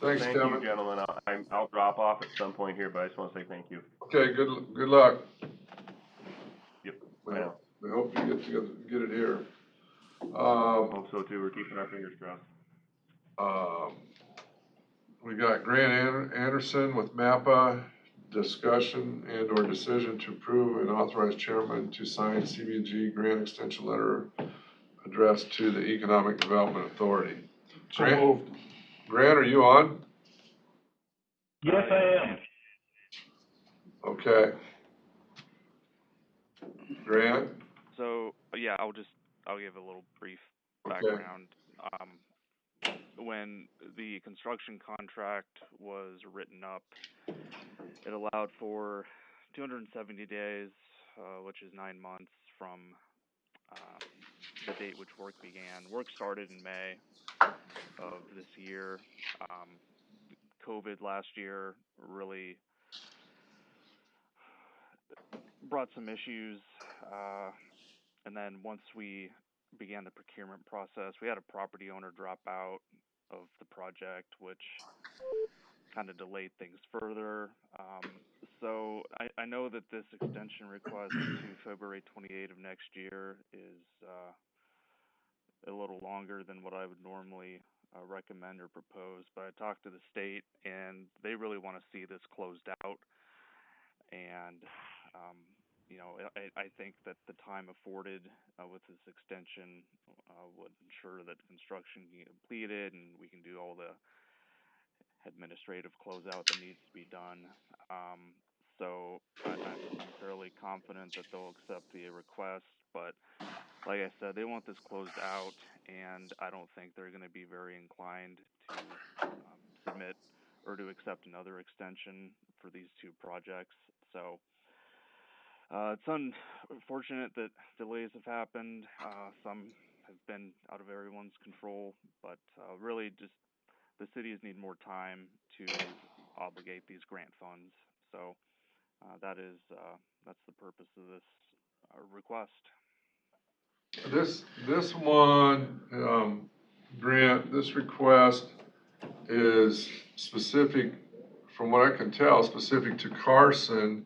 Thanks, Thank Kevin. you, gentlemen. I'll drop off at some point here, but I just want to say thank you. Okay, good luck. Yep. We hope you get it here. Hope so too. We're keeping our fingers crossed. We got Grant Anderson with MAPPA, discussion and or decision to approve and authorize chairman to sign CBG grant extension letter addressed to the Economic Development Authority. So moved. Grant, are you on? Yes, I am. Okay. Grant? So, yeah, I'll give a little brief Okay. background. When the construction contract was written up, it allowed for 270 days, which is 9 months from the date which work began. Work started in May of this year. COVID last year really brought some issues, and then once we began the procurement process, we had a property owner drop out of the project, which kind of delayed things further. So I know that this extension request to February 28 of next year is a little longer than what I would normally recommend or propose, but I talked to the state and they really want to see this closed out. And I think that the time afforded with this extension would ensure that construction can get completed and we can do all the administrative closeout that needs to be done. So I'm fairly confident that they'll accept the request, but like I said, they want this closed out, and I don't think they're going to be very inclined to submit or to accept another extension for these two projects. So it's unfortunate that delays have happened. Some have been out of everyone's control, but really just the cities need more time to obligate these grant funds. So that's the purpose of this request. This one, Grant, this request is specific, from what I can tell, specific to Carson.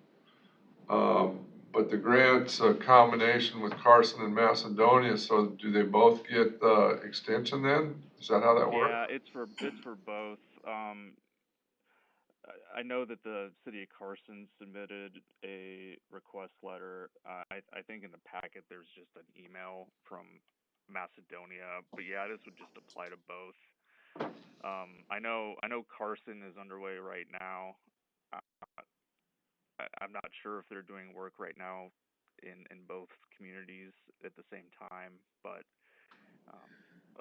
But the grant's a combination with Carson and Macedonia, so do they both get the extension then? Is that how that works? Yeah, it's for both. I know that the city of Carson submitted a request letter. I think in the packet there's just an email from Macedonia, but yeah, this would just apply to both. I know Carson is underway right now. I'm not sure if they're doing work right now in both communities at the same time, but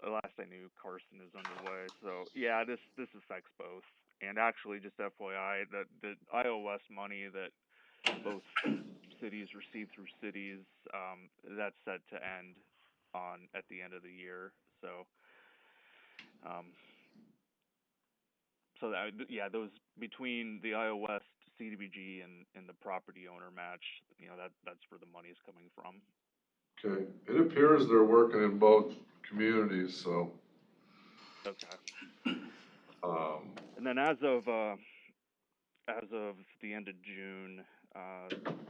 last I knew, Carson is underway. So yeah, this affects both. And actually, just FYI, the iOS money that both cities receive through cities, that's set to end at the end of the year. So those between the iOS, CDBG, and the property owner match, that's where the money is coming from. Okay, it appears they're working in both communities, so. Okay. And then as of the end of June,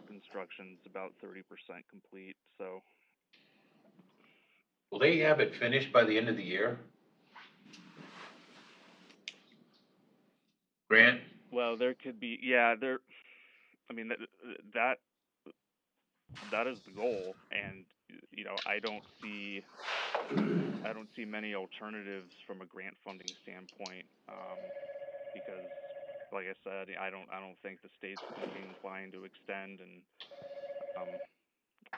construction's about 30% complete. So Will they have it finished by the end of the year? Grant? Well, there could be, yeah, I mean, that, that is the goal, and, you know, I don't see many alternatives from a grant funding standpoint, because, like I said, I don't think the state's gonna be inclined to extend, and,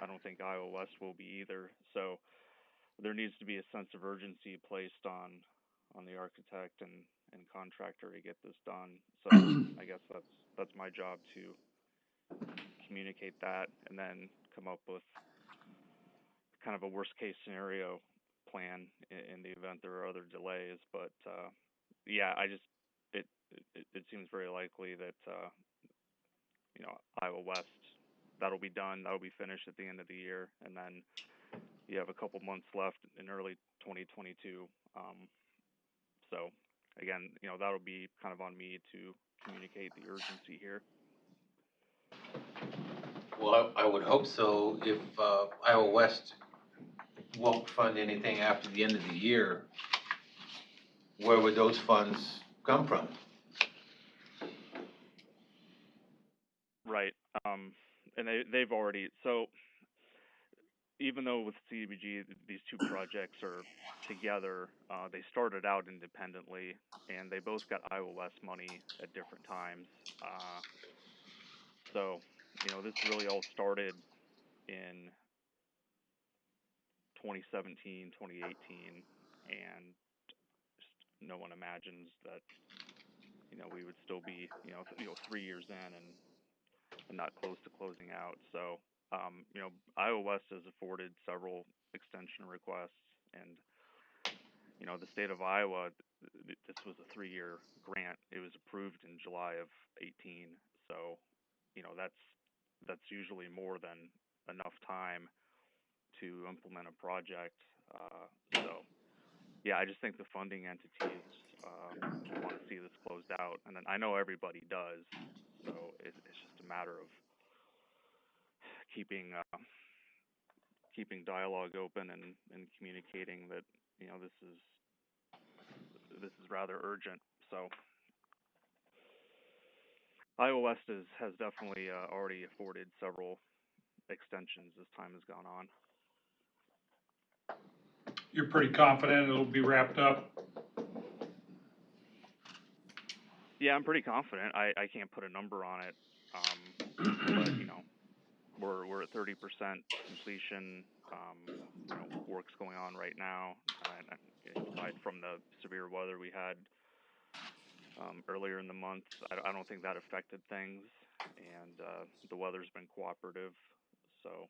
I don't think Iowa West will be either, so there needs to be a sense of urgency placed on the architect and contractor to get this done. So I guess that's my job to communicate that and then come up with kind of a worst case scenario plan in the event there are other delays. But yeah, it seems very likely that you know, Iowa West, that'll be done, that'll be finished at the end of the year, and then you have a couple months left in early 2022. So again, you know, that'll be kind of on me to communicate the urgency here. Well, I would hope so. If Iowa West won't fund anything after the end of the year, where would those funds come from? Right. And they've already, so even though with CDBG these two projects are together, they started out independently, and they both got Iowa West money at different times. So, you know, this really all started in 2017, 2018, and just no one imagines that, you know, we would still be, 3 years in and not close to closing out. So, you know, Iowa West has afforded several extension requests, and, you know, the state of Iowa, this was a 3-year grant. It was approved in July of 18. So, you know, that's usually more than enough time to implement a project. So, yeah, I just think the funding entities want to see this closed out, and then I know everybody does. So it's just a matter of keeping dialogue open and communicating that, you know, this is rather urgent. So Iowa West has definitely already afforded several extensions as time has gone on. You're pretty confident it'll be wrapped up? Yeah, I'm pretty confident. I can't put a number on it, but you know, we're at 30% completion. You know, work's going on right now. Aside from the severe weather we had earlier in the month, I don't think that affected things, and the weather's been cooperative. So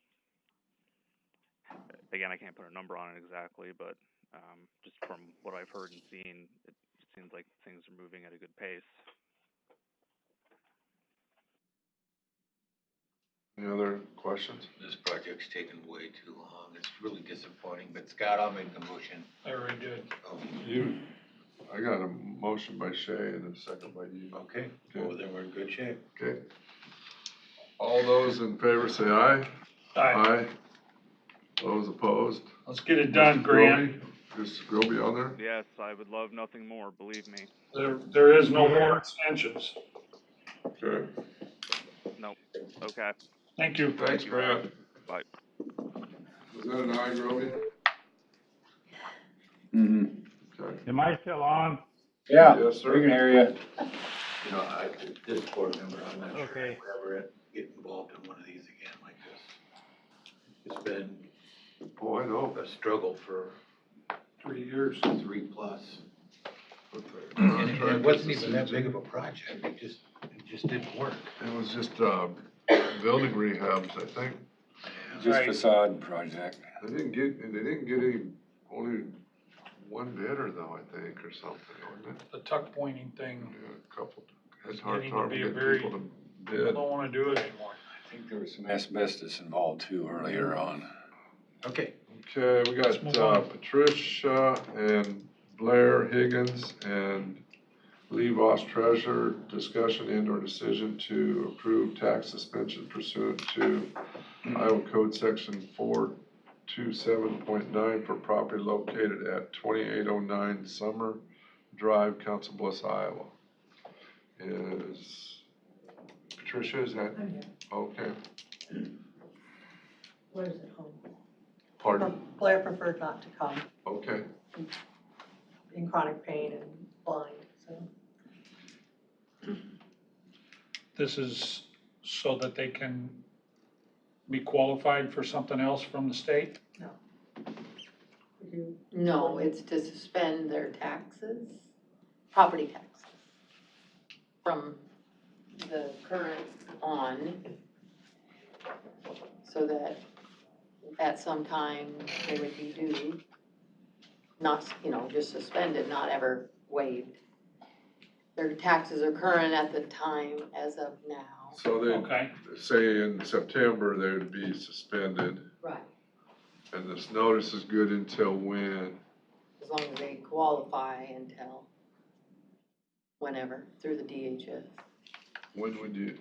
again, I can't put a number on it exactly, but just from what I've heard and seen, it seems like things are moving at a good pace. Any other questions? This project's taken way too long. It's really disappointing, but Scott, I'll make the motion. I already did. I got a motion by Shay and a second by you. Okay, well then we're in good shape. Okay. All those in favor say aye. Aye. Those opposed? Let's get it done, Grant. Is Groby on there? Yes, I would love nothing more, believe me. There is no more extensions. Okay. Nope. Okay. Thank you. Thanks, Grant. Bye. Was that an aye, Groby? Mm-hmm. Okay. Am I still on? Yeah, Yes, sir. we can hear you. You know, this board member, I'm not sure Okay. if we'll ever get involved in one of these again like this. It's been Oh, I know. a struggle for 3 years. 3+. But the And contract it wasn't is even that big of a project. It just didn't work. It was just, building rehabs, I think. Just facade project. They didn't get any, only one bidder though, I think, or something, wasn't it? The tuck pointing thing, Yeah, a couple. It's It's hard getting to to be a get very- people to people bid. don't wanna do it anymore. I think there was some asbestos involved too earlier on. Okay. Okay, we Let's move got, on. Patricia and Blair Higgins and Lee Voss Treasurer, discussion and or decision to approve tax suspension pursuant to Iowa Code Section 27.9 for property located at 2809 Summer Drive, Council Bluffs, Iowa. Is Patricia, is that? I'm here. Okay. Blair's at home. Pardon? Blair preferred not to come, Okay. in chronic pain and blind, so. This is so that they can be qualified for something else from the state? No, it's to suspend their taxes, property taxes, from the current on, so that at some time they would be due, not, just suspended, not ever waived. Their taxes are current at the time as of now. So they Okay, say in September they would be suspended, Right. and this notice is good until when? As long as they qualify until whenever, through the DHS. When would you,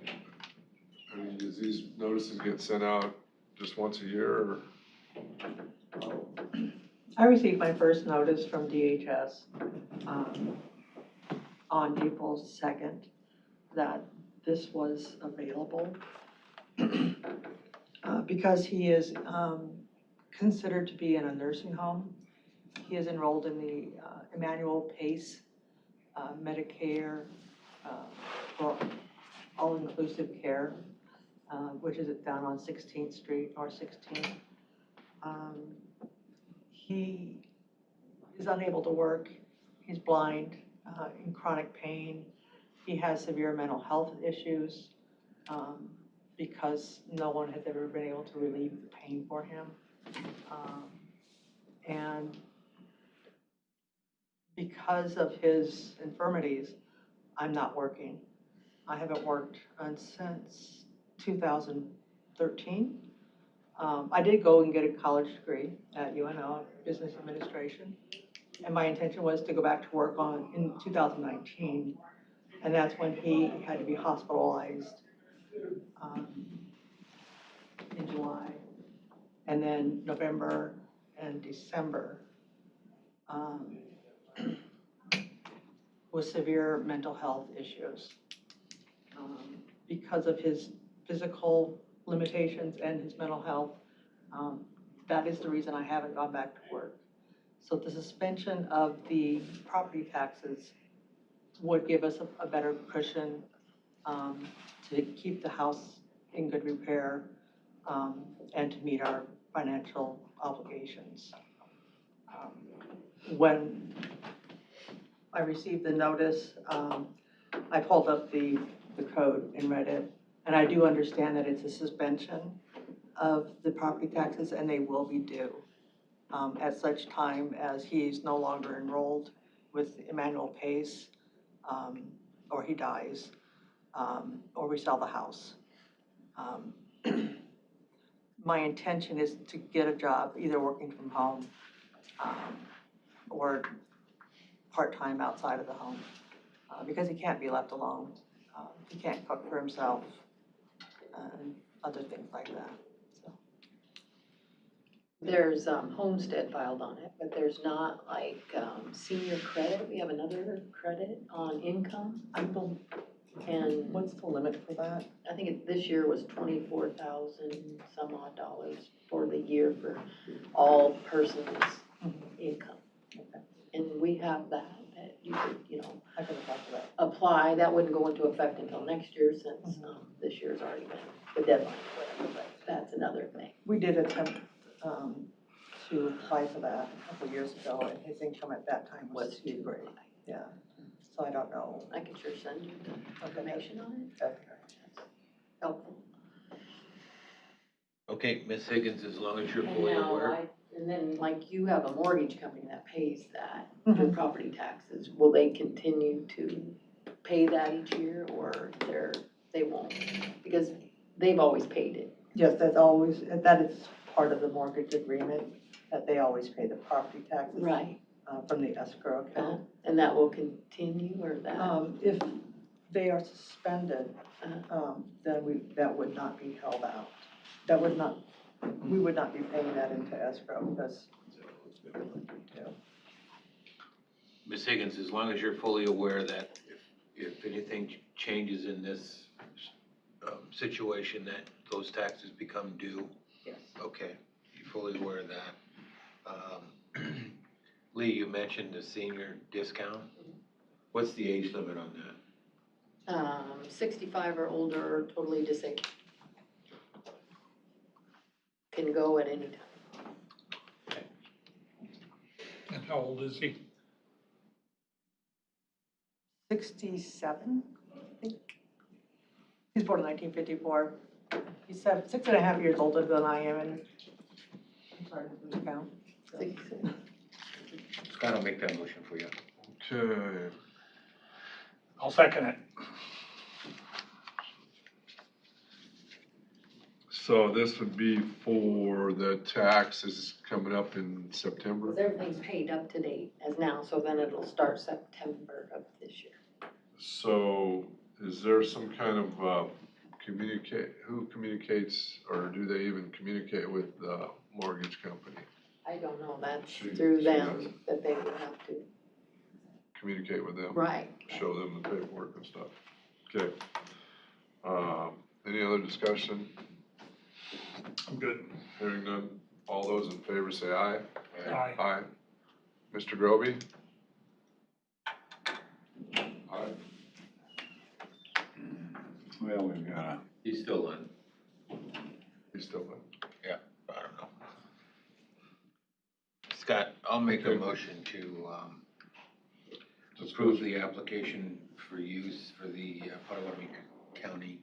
I mean, does these notices get sent out just once a year, or? I received my first notice from DHS on April 2nd that this was available. Because he is considered to be in a nursing home. He is enrolled in the Emmanuel Pace Medicare for all-inclusive care, which is down on 16th Street, North 16th. He is unable to work. He's blind, in chronic pain. He has severe mental health issues because no one has ever been able to relieve the pain for him. And because of his infirmities, I'm not working. I haven't worked since 2013. I did go and get a college degree at UNL, Business Administration. And my intention was to go back to work in 2019. And that's when he had to be hospitalized in July. And then November and December with severe mental health issues. Because of his physical limitations and his mental health, that is the reason I haven't gone back to work. So the suspension of the property taxes would give us a better cushion to keep the house in good repair and to meet our financial obligations. When I received the notice, I pulled up the code and read it, and I do understand that it's a suspension of the property taxes, and they will be due at such time as he's no longer enrolled with Emmanuel Pace, or he dies, or we sell the house. My intention is to get a job, either working from home or part-time outside of the home, because he can't be left alone. He can't cook for himself and other things like that. So. There's homestead filed on it, but there's not like senior credit. We have another credit on income. And What's the limit for that? I think this year was $24,000 some odd dollars for the year for all persons' income. Okay. And we have that you could, I can apply for that. apply. That wouldn't go into effect until next year since this year's already been the deadline or whatever, but that's another thing. We did attempt to apply for that a couple years ago, and his income at that time was too great. Yeah, so I don't know. I could sure send you the information on it. Okay. Helpful. Okay, Ms. Higgins, as long as you're And fully now aware. and then like you have a mortgage company that pays that, your property taxes, will they continue to pay that each year or they won't? Because they've always paid it. Yes, that is part of the mortgage agreement, that they always pay the property taxes. Right. From the escrow account. And that will continue or that? If they are suspended, then that would not be held out. That would not we would not be paying that into escrow because, Ms. Higgins, as long as you're fully aware that if anything changes in this situation, that those taxes become due, yes. okay, you're fully aware of that. Lee, you mentioned the senior discount. What's the age limit on that? 65 or older, totally disabled. Can go at any time. And how old is he? 67, I think. He's born in 1954. He's 6.5 years older than I am, and I'm sorry, to lose count. So. Scott will make that motion for you. Okay, I'll second it. so this would be for the taxes coming up in September? Because everything's paid up to date as now, so then it'll start September of this year. So is there some kind of who communicates, or do they even communicate with the mortgage company? I don't know, that's She through them does. that they would have to. Communicate with them? Right. Show them the paperwork and stuff. Okay. Any other discussion? I'm good. Hearing none, all those in favor say aye. Aye. Aye. Mr. Groby? Aye. Well, we've got He's still on. He's still in. Yeah, I don't know. Scott, I'll make a Okay. motion to approve the application for use for the Potawatomi County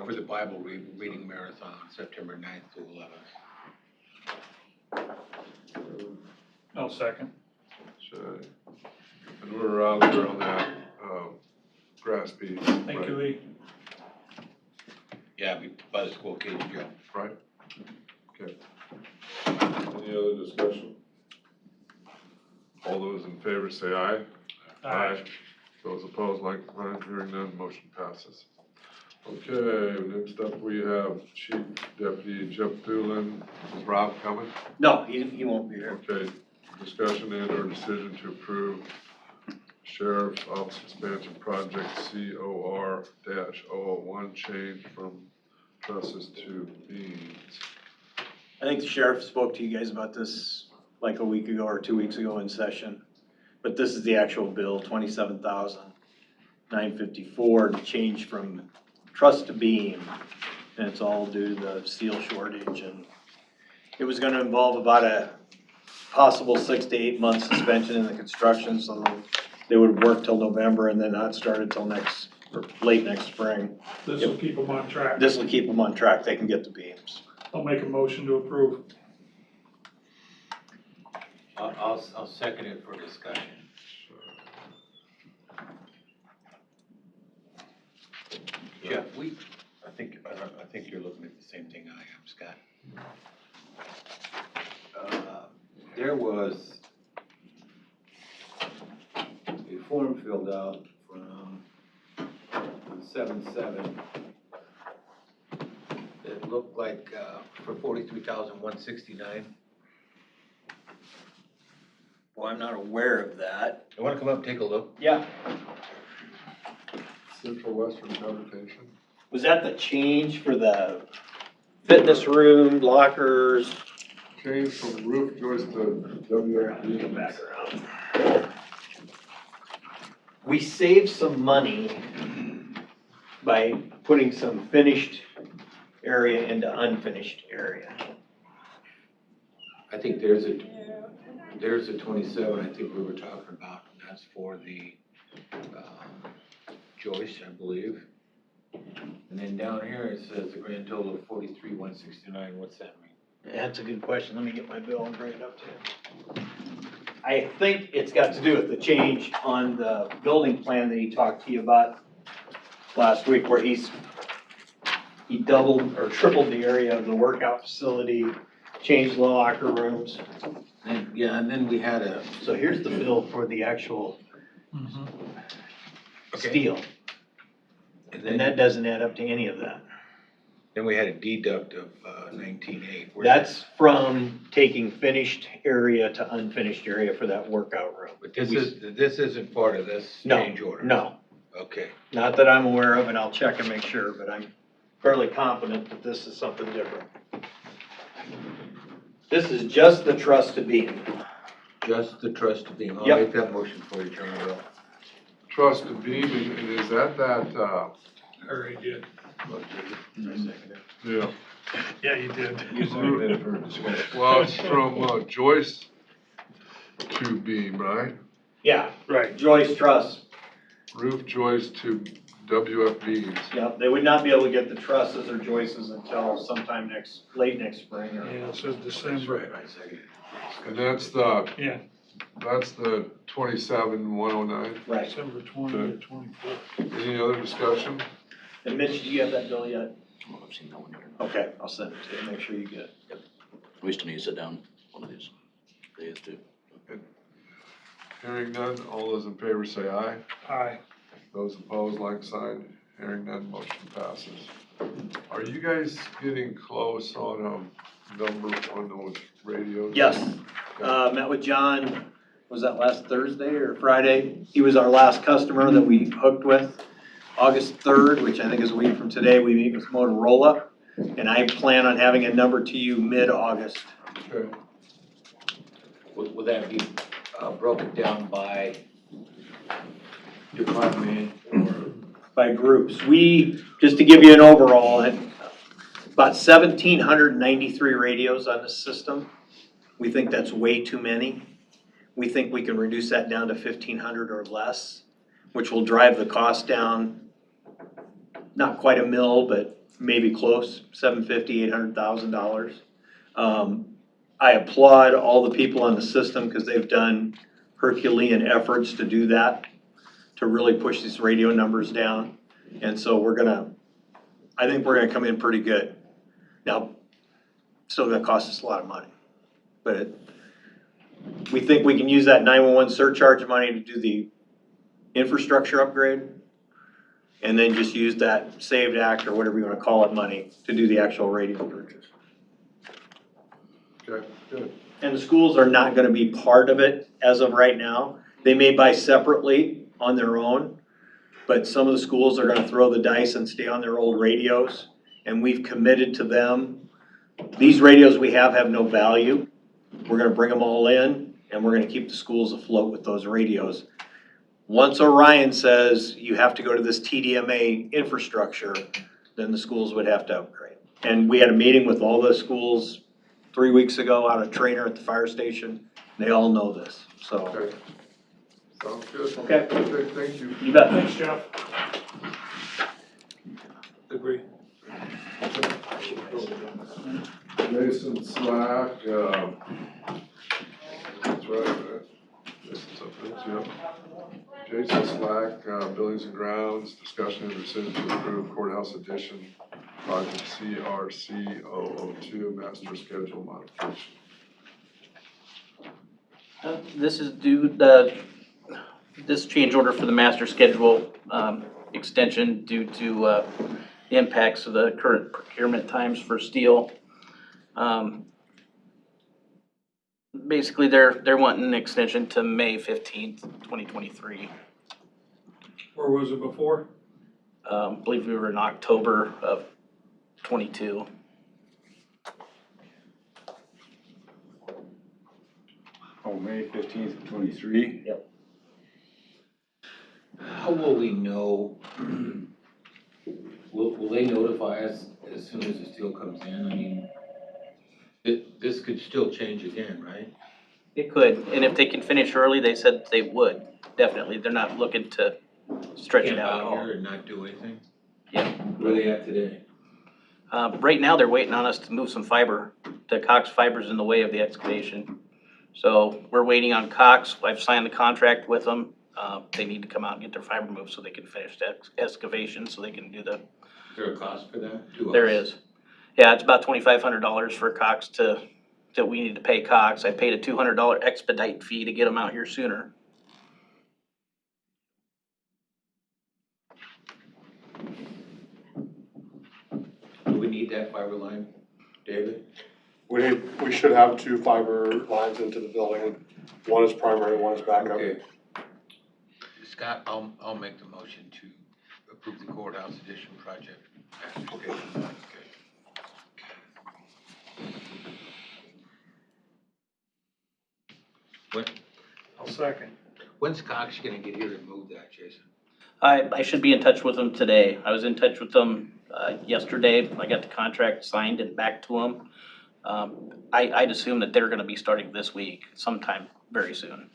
for the Bible reading marathon, September 9th to 11th. I'll second. Okay. And we're out there on that, grass beach. Thank you, Lee. Yeah, by the school cage, Joe. Right? Okay. Any other discussion? All those in favor say aye. Aye. Those opposed, like sign. Hearing none, motion passes. Okay, next up we have Chief Deputy Jeff Doolin. Is Rob coming? No, he won't be here. Okay, discussion and or decision to approve Sheriff's Office Expansion Project COR-001 change from trusses to beams. I think the sheriff spoke to you guys about this like a week ago or 2 weeks ago in session. But this is the actual bill, $27,954 to change from truss to beam. And it's all due to the steel shortage, and it was gonna involve about a possible 6 to 8 month suspension in the construction, so they would work till November and then not start until late next spring. This will keep them on track. This will keep them on track, they can get the beams. I'll make a motion to approve. I'll second it for discussion. Jeff, I think you're looking at the same thing I am, Scott. There was a form filled out from 7/7 that looked like for $43,169. Well, I'm not aware of that. You wanna come up and take a look? Yeah. Central Western Fabrication. Was that the change for the fitness room, lockers? Change from roof joist to WFB. Come back around. We saved some money by putting some finished area into unfinished area. I think there's a 27 I think we were talking about, and that's for the joist, I believe. And then down here it says the grand total of 43,169, what's that mean? That's a good question. Let me get my bill and bring it up to you. I think it's got to do with the change on the building plan that he talked to you about last week, where he doubled or tripled the area of the workout facility, changed the locker rooms. And, yeah, and then we had So here's the bill for the actual Okay. steel, and and that doesn't add up to any of that. Then we had a deduct of 19.8. That's from taking finished area to unfinished area for that workout room. But this isn't part of this No, change order? no, Okay. not that I'm aware of, and I'll check and make sure, but I'm fairly confident that this is something different. This is just the truss to beam. Just the trust to beam. I'll Yep. make that motion for you, John Bill. Trust to beam, and is that, Already did. yeah. Yeah, you did. Well, it's from joist to beam, right? Yeah, Right. joist truss. Roof joist to WF beams. Yep, they would not be able to get the trusses or joists until sometime late next spring or. Yeah, so December. And that's the, Yeah, that's the 27,109. Right. December 20 or 24. Any other discussion? And Mitch, do you have that bill yet? Well, I've seen that one here. Okay, I'll send it to you, make sure you get it. We still need to sit down one of these days too. Hearing none, all those in favor say aye. Aye. Those opposed, like sign. Hearing none, motion passes. Are you guys getting close on number on those radios? Yes, met with John, was that last Thursday or Friday? He was our last customer that we hooked with. August 3rd, which I think is a week from today, we meet with Motorola, and I plan on having a number to you mid-August. Okay. Would that be broken down by department or? By groups. We, just to give you an overall, about 1,793 radios on this system. We think that's way too many. We think we can reduce that down to 1,500 or less, which will drive the cost down, not quite a mil, but maybe close, $750,000, $800,000. I applaud all the people on the system because they've done Herculean efforts to do that, to really push these radio numbers down. And so I think we're gonna come in pretty good. Now, still gonna cost us a lot of money, but we think we can use that 911 surcharge money to do the infrastructure upgrade, and then just use that saved act, or whatever you wanna call it, money to do the actual radio purchase. Okay, good. And the schools are not gonna be part of it as of right now. They may buy separately on their own, but some of the schools are gonna throw the dice and stay on their old radios, and we've committed to them. These radios we have no value. We're gonna bring them all in, and we're gonna keep the schools afloat with those radios. Once Orion says you have to go to this TDMA infrastructure, then the schools would have to upgrade. And we had a meeting with all the schools 3 weeks ago out of Trainer at the fire station. They all know this, so. Okay. Sounds good. Okay. Okay, thank you. You bet. Thanks, Jeff. Agree. Jason Slack, that's right, Jason's up there, yeah. Jason Slack, Buildings and Grounds, discussion and decision to approve courthouse addition project CRC002 master schedule modification. This is this change order for the master schedule extension due to the impacts of the current procurement times for steel. Basically, they're wanting an extension to May 15th, 2023. Where was it before? I believe we were in October of 22. Oh, May 15th, 23? Yep. How will we know, will they notify us as soon as the steel comes in? I mean, this could still change again, right? It could, and if they can finish early, they said they would, definitely. They're not looking to stretch it out at Camp all. out here and not do anything? Yeah. Where are they at today? Right now, they're waiting on us to move some fiber. The Cox fiber's in the way of the excavation. So we're waiting on Cox. I've signed the contract with them. They need to come out and get their fiber moved so they can finish the excavation, so they can do the. Is there a cost for that? There is. Yeah, it's about $2,500 for Cox that we need to pay Cox. I paid a $200 expedite fee to get them out here sooner. Do we need need that fiber line, David? We should have 2 fiber lines into the building. One is primary, one is backup. Okay. Scott, I'll make the motion to approve the courthouse addition project application. Okay. I'll second. When's Cox gonna get here to move that, Jason? I should be in touch with them today. I was in touch with them, yesterday. I got the contract signed and back to them. I'd assume that they're gonna be starting this week, sometime very soon.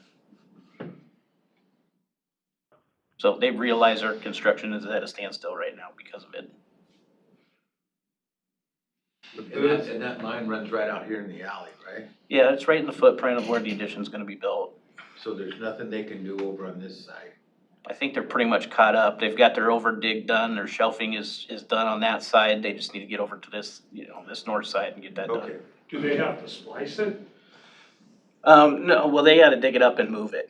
So they realize our construction is at a standstill right now because of it. And that line runs right out here in the alley, right? Yeah, it's right in the footprint of where the addition's gonna be built. So there's nothing they can do over on this side? I think they're pretty much caught up. They've got their over dig done, their shelving is done on that side. They just need to get over to this, this north side and get that done. Okay. Do they have to splice it? No, well, they gotta dig it up and move it,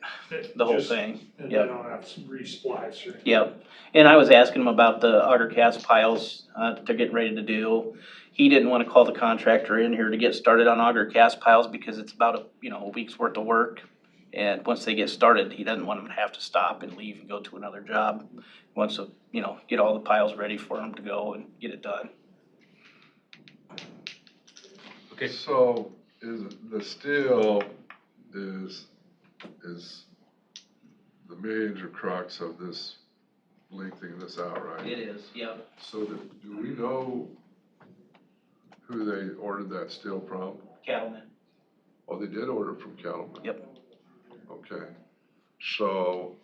the whole Just- thing. And Yep. they don't have to re-splice or anything? Yep, and I was asking him about the auger cast piles, that they're getting ready to do. He didn't wanna call the contractor in here to get started on auger cast piles because it's about a week's worth of work. And once they get started, he doesn't want them to have to stop and leave and go to another job. He wants to, get all the piles ready for them to go and get it done. Okay. So is the steel is the major crux of this lengthening this out, right? It is, yep. So do we know who they ordered that steel from? Cattleman. Oh, they did order from Cattleman? Yep. Okay, so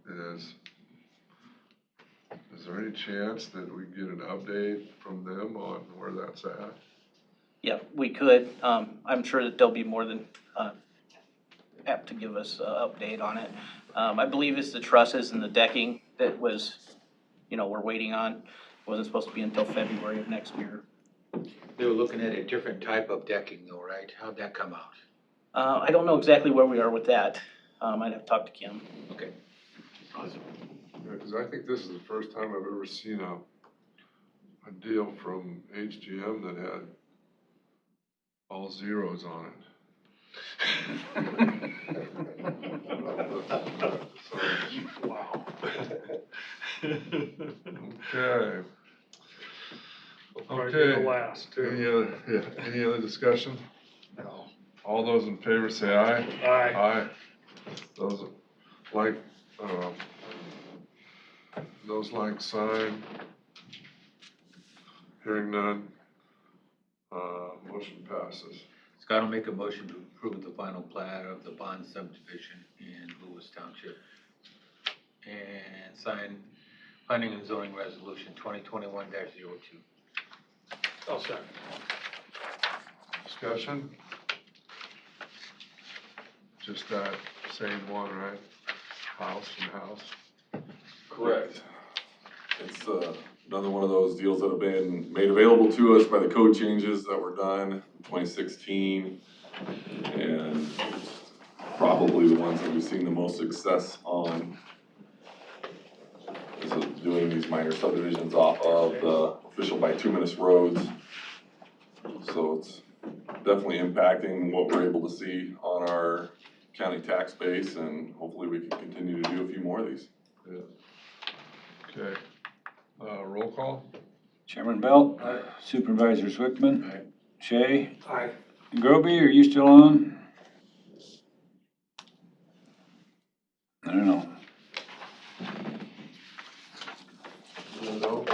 is there any chance that we get an update from them on where that's at? Yeah, we could. I'm sure that they'll be more than apt to give us an update on it. I believe it's the trusses and the decking that was, we're waiting on. Wasn't supposed to be until February of next year. They were looking at a different type of decking though, right? How'd that come out? I don't know exactly where we are with that. I'd have to talk to Kim. Okay. Awesome. Yeah, cause I think this is the first time I've ever seen a deal from HGM that had all zeros on it. Wow. Okay. Probably be the last, too. Any other discussion? No. All those in favor say aye. Aye. Aye. Those like sign. Hearing none. Motion passes. Scott will make a motion to approve the final plat of the bond subdivision in Lewis Township. And sign planning and zoning resolution 2021-02. I'll second. Discussion? Just that same one, right? House and house. Correct. It's another one of those deals that have been made available to us by the code changes that were done in 2016. And it's probably the ones that we've seen the most success on. This is doing these minor subdivisions off of the official bituminous roads. So it's definitely impacting what we're able to see on our county tax base, and hopefully we can continue to do a few more of these. Yeah. Okay. Roll call? Chairman Belt. Supervisor Wickman. Aye. Shay. Aye. Groby, are you still on? I don't know. No.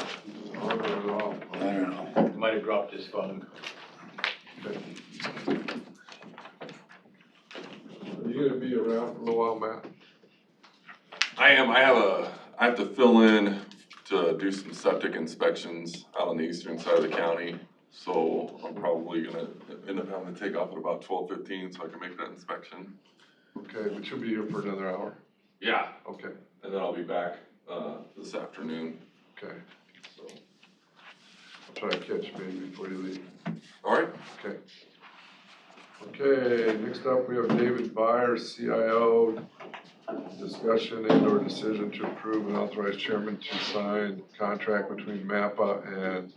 On or off? I don't know. He might have dropped his phone. Okay. Are you gonna be around for a little while, Matt? I am. I have to fill in to do some septic inspections out on the eastern side of the county. So I'm probably gonna end up having to take off at about 12:15 so I can make that inspection. Okay, but you'll be here for another hour? Yeah. Okay, And then I'll be back, this afternoon. okay. So I'll try to catch you maybe before you leave. All right. Okay. Okay, next up we have David Byers, CIO. Discussion and or decision to approve and authorize chairman to sign contract between MAPPA and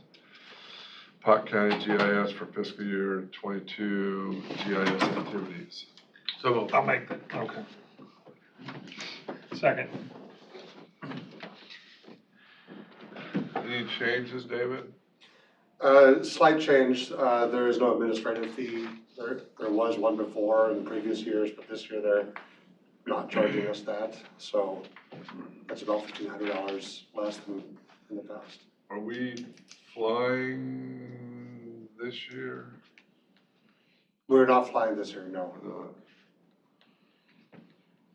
Pot County GIS for fiscal year 22 GIS activities. So I'll make that, okay. Second. Any changes, David? Slight change, there is no administrative fee. There was one before in previous years, but this year they're not charging us that. So that's about $1,500 less than in the past. Are we flying this year? We're not flying this year, no. We're not.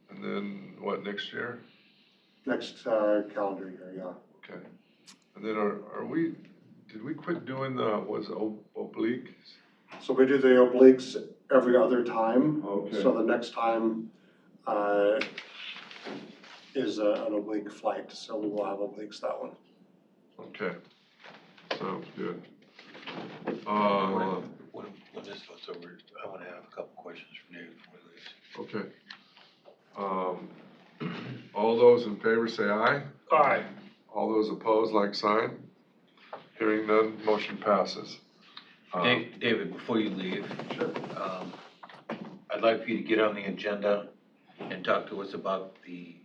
And then what, next year? Next calendar year, yeah. Okay. And then did we quit doing oblique? So we do the obliques every other time. Okay. So the next time is an oblique flight, so we will have obliques that one. Okay. Sounds good. when this goes over, I wanna have a couple questions from you before this. Okay. All those in favor say aye. Aye. All those opposed, like sign. Hearing none, motion passes. David, before you leave. Sure. I'd like for you to get on the agenda and talk to us about the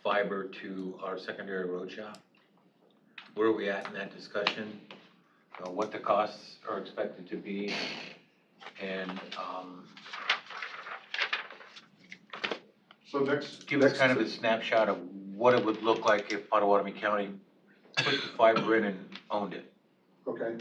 fiber to our secondary road shop. Where are we at in that discussion? What the costs are expected to be, and So next. give us kind of a snapshot of what it would look like if Potawatomi County put the fiber in and owned it. Okay.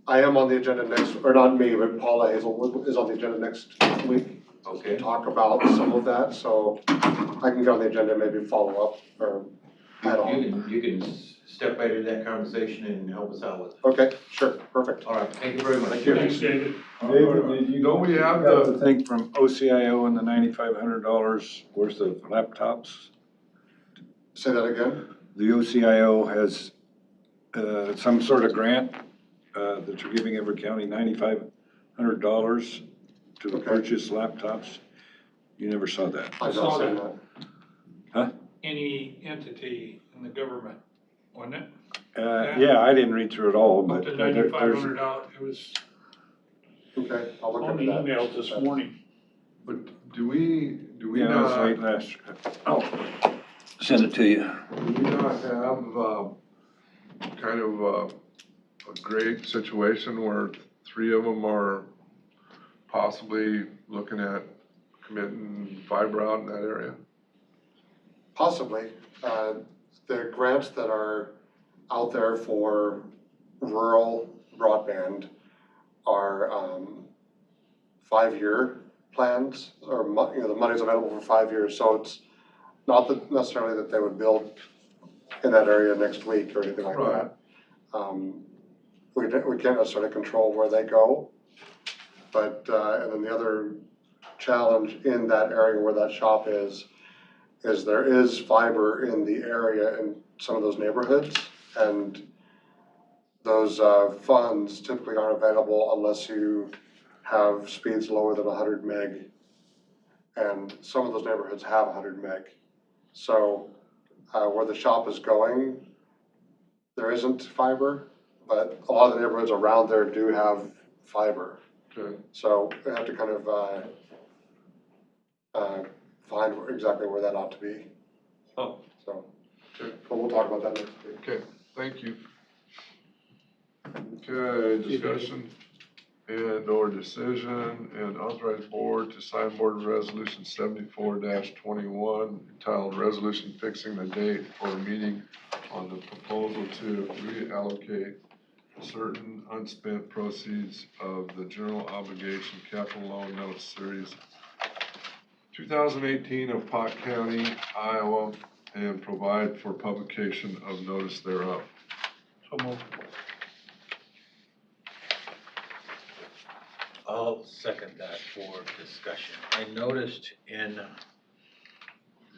I am on the agenda next, or not me, but Paula Hazelwood is on the agenda next week. Okay. To talk about some of that, so I can get on the agenda and maybe follow up or add on. You can step right into that conversation and help us out with it. Okay, sure, perfect. All right, thank you very much. Thanks, David. David, did you Don't we have got the- the thing from OCIO and the $9,500, where's the laptops? Say that again? The OCIO has some sort of grant that you're giving every county $9,500 to Okay. purchase laptops. You never saw that? I saw saw that. that. Huh? Any entity in the government, wasn't it? Yeah, I didn't read through it all, Up but to there's, $9,500, it was Okay, I'll look on into the that. emails this morning. But do we yeah, it was not, late last, oh, send it to you. do we not have, kind of a great situation where three of them are possibly looking at committing fiber out in that area? Possibly. The grants that are out there for rural broadband are 5-year plans, or the money's available for 5 years, so it's not that necessarily that they would build in that area next week or anything like Right. that. We can't necessarily control where they go, but and then the other challenge in that area where that shop is there is fiber in the area in some of those neighborhoods, and those funds typically aren't available unless you have speeds lower than 100 meg, and some of those neighborhoods have 100 meg. So where the shop is going, there isn't fiber, but a lot of the neighborhoods around there do have fiber. Okay. So we have to kind of find exactly where that ought to be. Oh. So, Okay. but we'll talk about that next week. Okay, thank you. Okay, discussion and/or decision and authorize board to sign board resolution 74-21 entitled resolution fixing the date for a meeting on the proposal to reallocate certain unspent proceeds of the general obligation capital loan note series 2018 of Pot County, Iowa, and provide for publication of notice thereof. So moved. I'll second that for discussion. I noticed in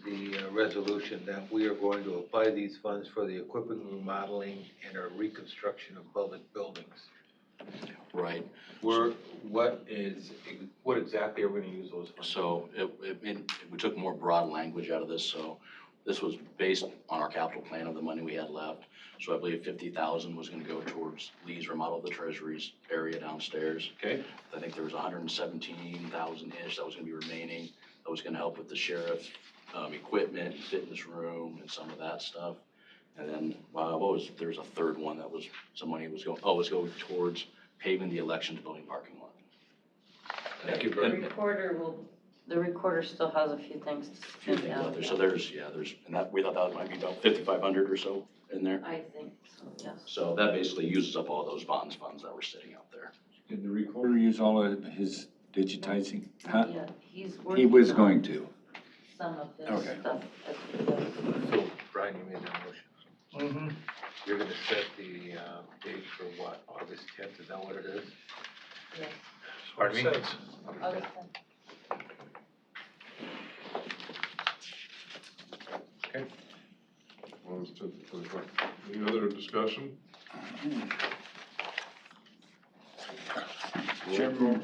the resolution that we are going to apply these funds for the equipment remodeling and a reconstruction of public buildings. Right. What exactly are we gonna use those funds? So we took more broad language out of this, so this was based on our capital plan of the money we had left. So I believe 50,000 was gonna go towards Lee's remodel of the treasuries area downstairs. Okay. I think there was 117,000-ish that was gonna be remaining. That was gonna help with the sheriff, equipment, fitness room, and some of that stuff. And then, there's a third one that was, some money was going, was going towards paving the elections building parking lot. Thank you, The Brett. the recorder still has a few things to A few spend things out. out there, so there's, and that, we thought that might be about 5,500 or so in there. I think so, yes. So that basically uses up all those bonds funds that were sitting out there. Did the recorder use all of his digitizing? Huh? Yeah, he's He working was on going to. some of his Okay. stuff. So, Brian, you made that motion. Mm-hmm. You're gonna set the, date for what, August 10th, is that what it is? Yes. Pardon me? Says. August Okay. August 10th to 25th. Any other discussion?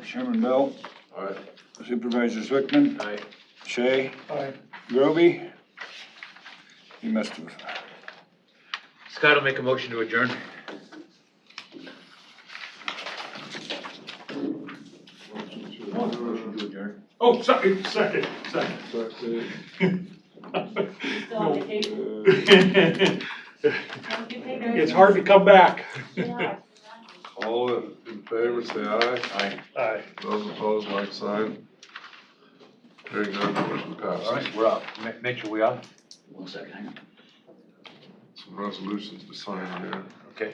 Chairman Bell, Aye. Supervisor Zwickman, Aye. Shay, Aye. Groby. He must have. Scott will make a motion to adjourn. Motion to adjourn. Oh, sorry, second. Second. Still on vacation? It's hard to come back. All in favor, say aye. Aye. Aye. Those opposed, like sign. Hearing none, motion passes. All right, we're up. Mitchell, we up? 1 second, hang on. Some resolutions to sign here. Okay.